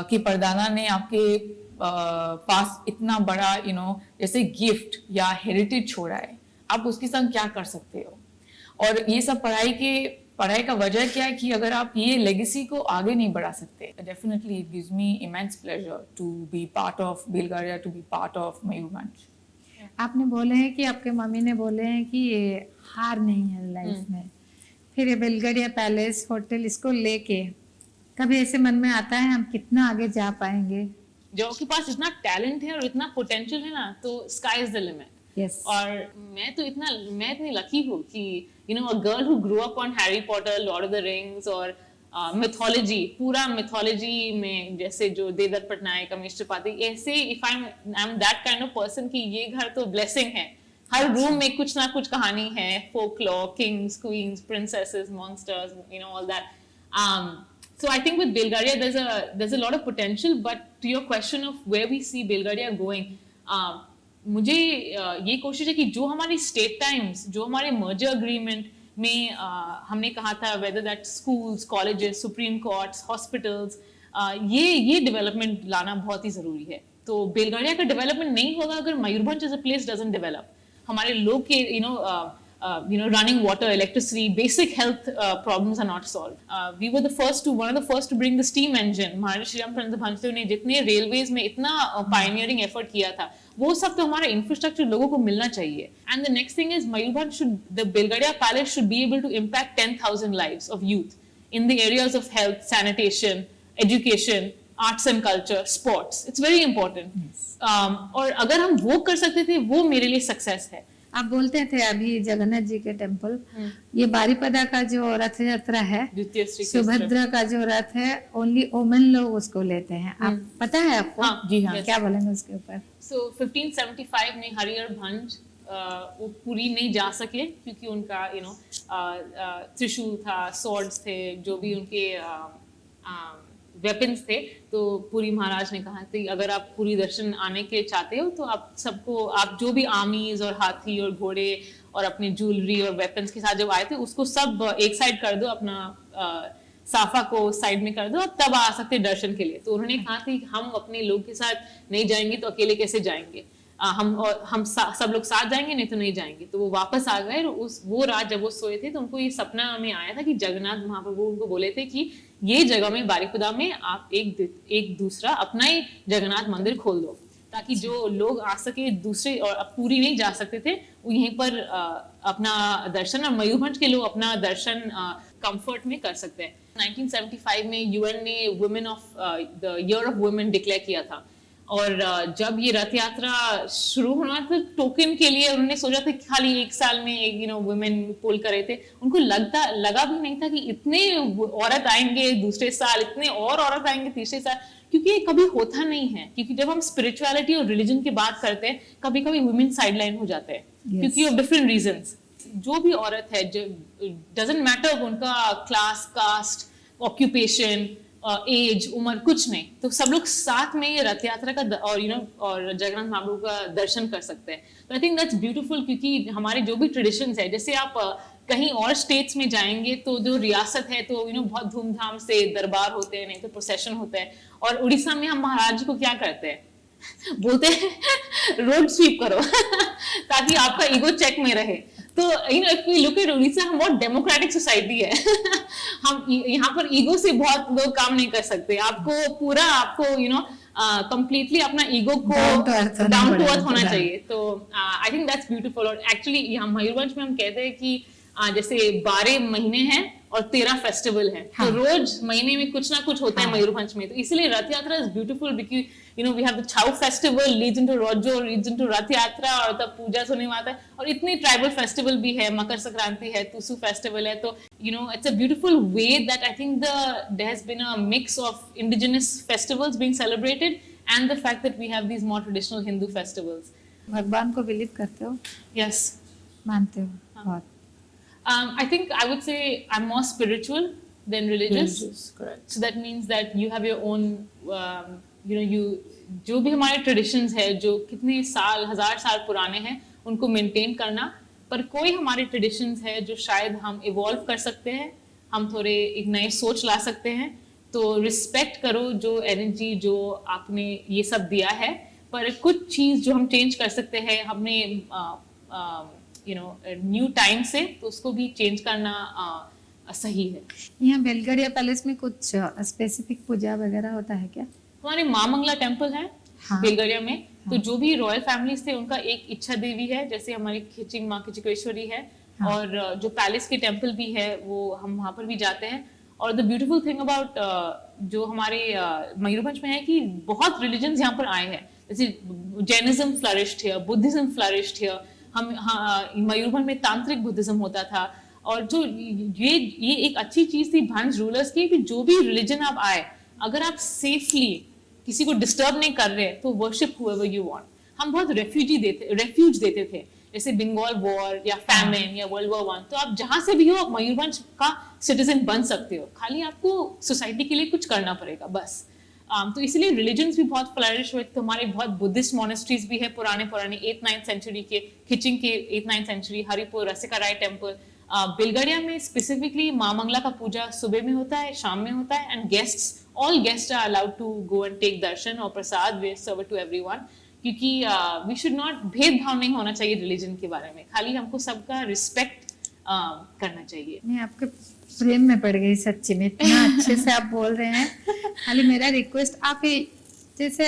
कि परदादा ने आपके पास इतना बड़ा यू नो जैसे गिफ्ट या हेरिटेज छोड़ा है, आप उसके संग क्या कर सकते हो। और ये सब पढ़ाई का वजह क्या है कि अगर आप ये लेगेसी को आगे नहीं बढ़ा सकते, definitely it gives me immense pleasure to be part of Belgadia, to be part of Mayurbhanj. आपने बोले हैं कि आपके मम्मी ने बोले हैं कि ये हार नहीं है लाइफ में, फिर ये बेलगाड़िया पैलेस होटल इसको लेके कभी ऐसे मन में आता है हम कितना आगे जा पाएंगे? जो के पास इतना टैलेंट है और इतना पोटेंशियल है ना, तो sky is the limit. Yes. और मैं इतनी लकी हूँ कि you know, a girl who grew up on Harry Potter, Lord of the rings और मिथोलॉजी, पूरा मिथोलॉजी में जैसे जो देवदत्त पटनायक, अमीश त्रिपाठी, ऐसे if I am that kind of person कि ये घर तो ब्लेसिंग है। हर रूम में कुछ ना कुछ कहानी है, folklore, kings, queens, princesses, monsters, you know, all that. So I think with Belgaria, there's a lot of potential. But to your question of where we see Belgaria going, मुझे ये कोशिश है कि जो हमारी स्टेट टाइम्स, जो हमारे merger agreement में हमने कहा था, whether that schools, colleges, supreme courts, hospitals, ये डेवलपमेंट लाना बहुत ही जरूरी है. तो बेलगाड़िया का डेवलपमेंट नहीं होगा अगर Mayurbhanj as a place doesn't develop. हमारे लोग के running water, electricity, basic health problems are not solved. We were one of the first to bring the steam engine. महाराजा श्रीराम चंद्र भंजदेव ने जितने रेलवेज में इतना pioneering effort किया था, वो सब तो हमारा इंफ्रास्ट्रक्चर लोगों को मिलना चाहिए. And the next thing is the Belgaria Palace should be able to impact 10,000 lives of youth in the areas of health, sanitation, education, arts and culture, sports. It's very important. Yes. और अगर हम वो कर सकते थे, वो मेरे लिए सक्सेस है. आप बोलते थे अभी जगन्नाथ जी के टेम्पल, ये बारीपदा का जो रथ यात्रा है, सुभद्रा का जो रथ है, ओनली वुमेन लोग उसको लेते हैं. आप पता है आपको? हाँ, जी हाँ. क्या बोलेंगे उसके ऊपर? So 1575 में हरिहर भंज वो पूरी नहीं जा सके क्योंकि उनका त्रिशूल था, सॉर्ड्स थे, जो भी उनके वेपन्स थे. तो पुरी महाराज ने कहा कि अगर आप पूरी दर्शन आने के चाहते हो तो आप जो भी आर्मीज और हाथी और घोड़े और अपनी ज्वेलरी और वेपन्स के साथ जब आए थे उसको सब एक साइड कर दो, अपना साफा को साइड में कर दो, तब आ सकते दर्शन के लिए. तो उन्होंने कहा कि हम अपने लोग के साथ नहीं जाएंगे तो अकेले कैसे जाएंगे, हम सब लोग साथ जाएंगे, नहीं तो नहीं जाएंगे. तो वो वापस आ गए. वो रात जब वो सोए थे तो उनको ये सपना में आया था कि जगन्नाथ महाप्रभु उनको बोले थे कि ये जगह में बारीपदा में आप एक दूसरा अपना ही जगन्नाथ मंदिर खोल दो ताकि जो लोग आ सके दूसरे और पूरी नहीं जा सकते थे वो यहीं पर अपना दर्शन, और मयूरभंज के लोग अपना दर्शन कंफर्ट में कर सकते हैं. 1975 में यूएन ने women of the year of women declare किया था. और जब ये रथ यात्रा शुरू होना था टोकन के लिए उन्होंने सोचा था कि खाली एक साल में वुमेन पोल करे थे. उनको लगा भी नहीं था कि इतने औरत आएंगे दूसरे साल, इतने और औरत आएंगे तीसरे साल, क्योंकि ये कभी होता नहीं है. क्योंकि जब हम स्पिरिचुअलिटी और रिलीजन की बात करते हैं कभी कभी वुमेन साइडलाइन हो जाते हैं क्योंकि ऑफ डिफरेंट रीजंस. जो भी औरत है, डजंट मैटर उनका क्लास, कास्ट, ऑक्यूपेशन, एज, उम्र, कुछ नहीं, तो सब लोग साथ में ये रथ यात्रा का और जगन्नाथ महाप्रभु का दर्शन कर सकते हैं. तो आई थिंक दैट्स ब्यूटीफुल क्योंकि हमारे जो भी ट्रेडिशंस है, जैसे आप कहीं और स्टेट्स में जाएंगे तो जो रियासत है तो बहुत धूमधाम से दरबार होते हैं, नहीं तो प्रोसेशन होता है. और उड़ीसा में हम महाराज जी को क्या करते हैं, बोलते हैं रोड स्वीप करो ताकि आपका ईगो चेक में रहे. तो if we look at Orissa, हम बहुत डेमोक्रेटिक सोसाइटी है हम यहाँ पर ईगो से बहुत लोग काम नहीं कर सकते. आपको कंप्लीटली अपना ईगो को डाउन टू अर्थ होना चाहिए. तो आई थिंक दैट्स ब्यूटीफुल. और एक्चुअली यहाँ मयूरभंज में हम कहते हैं कि जैसे 12 महीने हैं और 13 फेस्टिवल है. हाँ. तो रोज महीने में कुछ ना कुछ होता है मयूरभंज में. तो इसलिए Rath Yatra is beautiful because we have the Chhau festival leads into Raja, leads into Rath Yatra, और तब पूजा होने वाला है. और इतने ट्राइबल फेस्टिवल भी है, मकर संक्रांति है, तुसु फेस्टिवल है. तो it's a beautiful way that I think there has been a mix of indigenous festivals being celebrated and the fact that we have these more traditional Hindu festivals. भगवान को believe करते हो? यस, मानते हो? बहुत. I think I would say I'm more spiritual than religious. Correct. So that means that you have your own, जो भी हमारे traditions है, जो कितने साल, 1000 साल पुराने हैं, उनको maintain करना. पर कोई हमारे traditions है जो शायद हम evolve कर सकते हैं, हम थोड़े एक नए सोच ला सकते हैं. तो respect करो जो energy जो आपने ये सब दिया है. पर कुछ चीज जो हम change कर सकते हैं, हमने न्यू टाइम से, तो उसको भी चेंज करना सही है. यहाँ बेलगाड़िया पैलेस में कुछ स्पेसिफिक पूजा वगैरह होता है क्या? हमारे माँ मंगला टेम्पल है. हाँ. बेलगाड़िया में. हाँ. तो जो भी रॉयल फैमिलीज थे उनका एक इच्छा देवी है, जैसे हमारी खिचिंग माँ खिचिकेश्वरी है. हाँ. और जो पैलेस के टेम्पल भी है वो हम वहाँ पर भी जाते हैं. और द ब्यूटीफुल थिंग अबाउट जो हमारे मयूरभंज में है कि बहुत रिलीजन्स यहाँ पर आए हैं. जैसे Jainism flourished here, Buddhism flourished here. Mayurbhanj में तांत्रिक बुद्धिज्म होता था. और जो ये एक अच्छी चीज थी भंज रूलर्स की कि जो भी रिलीजन आप आए, अगर आप सेफली किसी को डिस्टर्ब नहीं कर रहे तो वर्शिप हुएवर यू वांट. हम बहुत रेफ्यूज देते थे. जैसे बंगाल वॉर या फैमिन या वर्ल्ड वॉर 1, तो आप जहां से भी हो आप मयूरभंज का सिटीजन बन सकते हो, खाली आपको सोसाइटी के लिए कुछ करना पड़ेगा बस। तो इसलिए रिलीजन्स भी बहुत फ्लरिश हुए, तो हमारे बहुत बुद्धिस्ट मोनेस्ट्रीज भी है पुराने 8th-9th सेंचुरी के, खिचिंग के 8th-9th सेंचुरी, हरिपुर रसिका राय टेम्पल। बेलगड़िया में स्पेसिफिकली माँ मंगला का पूजा सुबह में होता है, शाम में होता है, and all guests are allowed to go and take darshan और prasad we serve to everyone, क्योंकि वी शुड नॉट, भेदभाव नहीं होना चाहिए रिलीजन के बारे में, खाली हमको सबका रिस्पेक्ट करना चाहिए। मैं आपके प्रेम में पड़ गई सच्ची में, इतना अच्छे से आप बोल रहे हैं। खाली मेरा रिक्वेस्ट, आप ही जैसे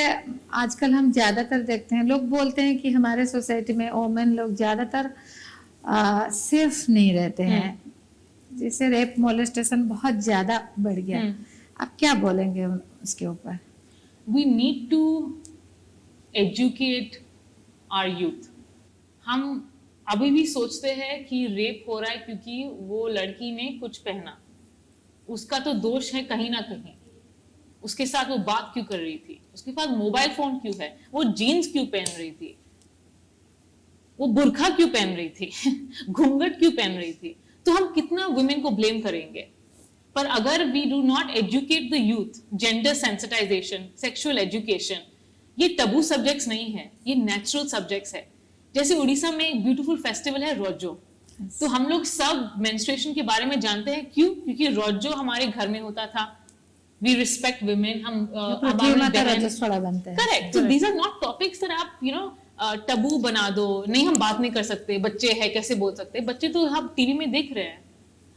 आजकल हम ज्यादातर देखते हैं, लोग बोलते हैं कि हमारे सोसाइटी में वोमेन लोग ज्यादातर सेफ नहीं रहते हैं, जैसे रेप मोलेस्टेशन बहुत ज्यादा बढ़ गया। आप क्या बोलेंगे उसके ऊपर? We need to educate our youth. हम अभी भी सोचते हैं कि रेप हो रहा है क्योंकि वो लड़की ने कुछ पहना, उसका तो दोष है कहीं ना कहीं, उसके साथ वो बात क्यों कर रही थी, उसके पास मोबाइल फोन क्यों है, वो जीन्स क्यों पहन रही थी, वो बुरखा क्यों पहन रही थी, घूंघट क्यों पहन रही थी, तो हम कितना वुमेन को ब्लेम करेंगे। पर अगर we do not educate the youth, gender sensitization, sexual education, ये टबू सब्जेक्ट्स नहीं है, ये नेचुरल सब्जेक्ट्स है। जैसे उड़ीसा में एक ब्यूटीफुल फेस्टिवल है रोजो, तो हम लोग सब मेंस्ट्रुएशन के बारे में जानते हैं, क्यों? क्योंकि रोजो हमारे घर में होता था। वी रिस्पेक्ट वुमेन, हम correct. So these are not topics that आप टबू बना दो, नहीं हम बात नहीं कर सकते, बच्चे हैं कैसे बोल सकते, बच्चे तो हम टीवी में देख रहे हैं,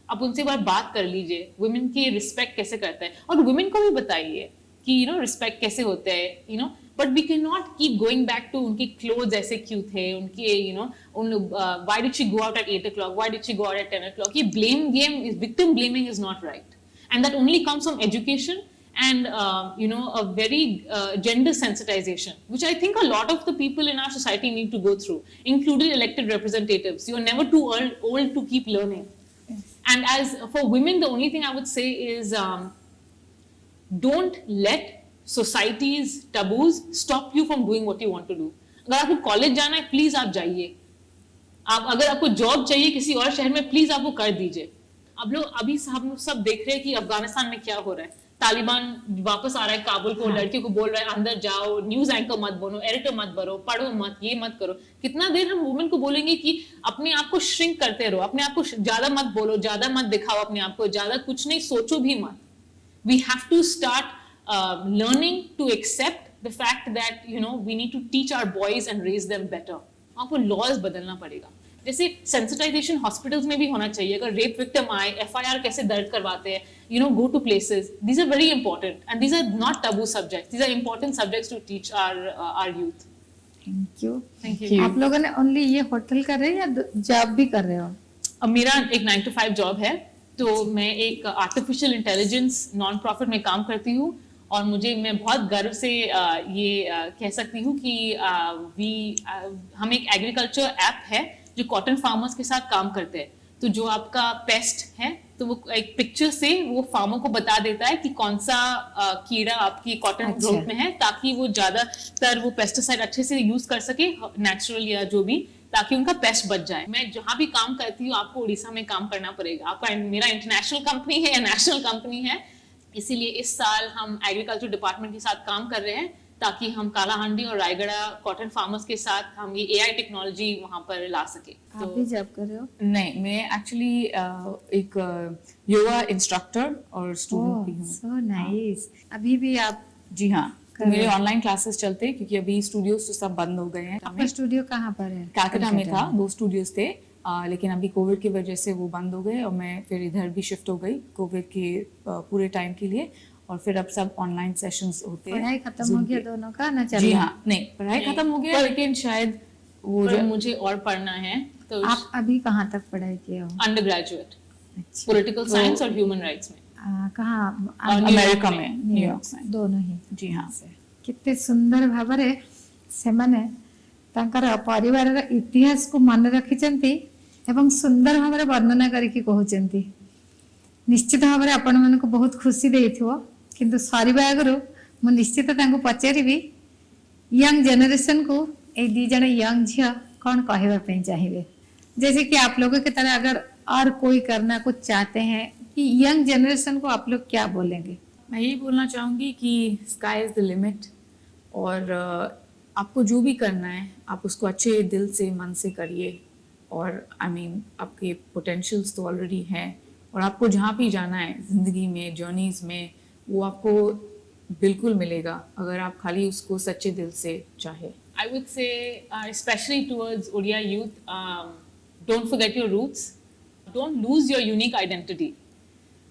आप उनसे बात कर लीजिए, वुमेन की रिस्पेक्ट कैसे करते हैं, और वुमेन को भी बताइए कि रिस्पेक्ट कैसे होते हैं, but we can not keep going back to उनके क्लोथ्स ऐसे क्यों थे, उनके why did she go out at 8 o'clock, why did she go out at 10 o'clock। ये blame game is, victim blaming is not right, and that only comes from education and a very gender sensitization, which I think a lot of the people in our society need to go through, including elected representatives. You are never too old to keep learning. And as for women, the only thing I would say is don't let society's taboos stop you from doing what you want to do. अगर आपको college जाना है, please आप जाइए। अगर आपको job चाहिए किसी और शहर में, प्लीज आप वो कर दीजिए। अब लोग अभी हम सब देख रहे हैं कि अफगानिस्तान में क्या हो रहा है, तालिबान वापस आ रहा है काबुल को, लड़कियों को बोल रहा है अंदर जाओ, न्यूज एंकर मत बनो, एडिटर मत बनो, पढ़ो मत, ये मत करो। कितना देर हम वुमेन को बोलेंगे कि अपने आप को श्रिंक करते रहो, अपने आप को ज्यादा मत बोलो, ज्यादा मत दिखाओ अपने आप को, ज्यादा कुछ नहीं सोचो भी मत। We have to start learning to accept the fact that we need to teach our boys and raise them better. आपको लॉज बदलना पड़ेगा। जैसे सेंसिटाइजेशन हॉस्पिटल्स में भी होना चाहिए। अगर रेप विक्टिम आए, FIR कैसे दर्ज करवाते हैं, go to places, these are very important and these are not taboo subjects, these are important subjects to teach our youth. Thank you. Thank you. आप लोगों ने ओनली ये होटल कर रहे हैं या जॉब भी कर रहे हो? अब मेरा एक 9 to 5 जॉब है, तो मैं एक आर्टिफिशियल इंटेलिजेंस नॉन प्रॉफिट में काम करती हूँ, और मैं बहुत गर्व से ये कह सकती हूँ कि हम एक एग्रीकल्चर ऐप है जो कॉटन फार्मर्स के साथ काम करते हैं। तो जो आपका पेस्ट है, तो वो एक पिक्चर से वो फार्मर को बता देता है कि कौन सा कीड़ा आपकी कॉटन ग्रोथ में है, ताकि वो ज्यादातर वो पेस्टिसाइड अच्छे से यूज कर सके, नेचुरल या जो भी, ताकि उनका पेस्ट बच जाए। मैं जहां भी काम करती हूँ, आपको उड़ीसा में काम करना पड़ेगा। आपका मेरा इंटरनेशनल कंपनी है या नेशनल कंपनी है, इसीलिए इस साल हम एग्रीकल्चर डिपार्टमेंट के साथ काम कर रहे हैं, ताकि हम कालाहांडी और रायगढ़ा कॉटन फार्मर्स के साथ हम ये AI टेक्नोलॉजी वहां पर ला सके। आप भी जॉब कर रहे हो? नहीं, मैं एक्चुअली एक योगा इंस्ट्रक्टर और स्टूडेंट भी हूँ। So nice. अभी भी आप? जी हाँ, मेरे ऑनलाइन क्लासेस चलते हैं, क्योंकि अभी स्टूडियोज तो सब बंद हो गए हैं। आपका स्टूडियो कहाँ पर है? कलकत्ता में था, 2 स्टूडियोज थे, लेकिन अभी कोविड की वजह से वो बंद हो गए, और मैं फिर इधर भी शिफ्ट हो गई कोविड के पूरे टाइम के लिए, और फिर अब सब ऑनलाइन सेशंस होते हैं। पढ़ाई खत्म हो गया दोनों का ना? जी हाँ, नहीं पढ़ाई खत्म हो गया, लेकिन शायद वो मुझे और पढ़ना है। तो आप अभी कहाँ तक पढ़ाई किए हो? अंडर ग्रेजुएट, पॉलिटिकल साइंस और ह्यूमन राइट्स में। कहाँ? अमेरिका में, न्यूयॉर्क में। दोनों ही? जी हाँ। केते सुंदर भावरे सेमाने तांकर परिवारर इतिहास को मन रखिचंती एवं सुंदर भावरे वर्णना करिकि कहउचंती। निश्चित भावरे आपण मानको बहुत खुशी देइथिवो, किंतु सरीबा आगरु मु निश्चित तांको पचारिबी यंग जनरेशन को, ए दी जण यंग झिया कौन कहवा पे चाहिए? जैसे कि आप लोगों की तरह अगर और कोई करना कुछ चाहते हैं कि यंग जनरेशन को आप लोग क्या बोलेंगे? मैं यही बोलना चाहूँगी कि स्काई इज़ द लिमिट, और आपको जो भी करना है आप उसको अच्छे दिल से मन से करिए। और आपके पोटेंशियल्स तो ऑलरेडी हैं, और आपको जहाँ भी जाना है ज़िंदगी में, जर्नीज़ में, वो आपको बिल्कुल मिलेगा अगर आप खाली उसको सच्चे दिल से चाहे। I would say, especially towards Odia youth, don't forget your roots. Don't lose your unique identity.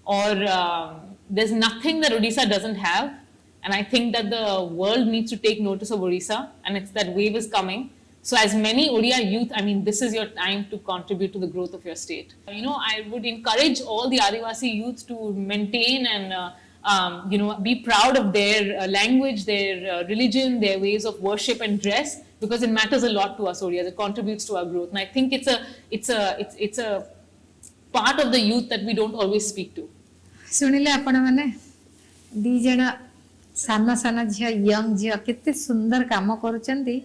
Or there's nothing that Odisha doesn't have. And I think that the world needs to take notice of Odisha, and it's that wave is coming. So as many Odia youth, this is your time to contribute to the growth of your state. I would encourage all the Adivasi youth to maintain and be proud of their language, their religion, their ways of worship and dress, because it matters a lot to us Odias. It contributes to our growth, and I think it's a part of the youth that we don't always speak to. शुणिले आपण मैंने दी जण सान सान झील young झील केते सुंदर काम करुचंदी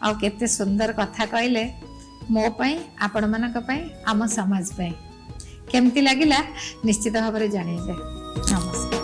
आ केते सुंदर कथा कहले मो पई आपण मानक पई आम समाज पई केमती लागिला निश्चित भाव रे जानिबे। नमस्कार।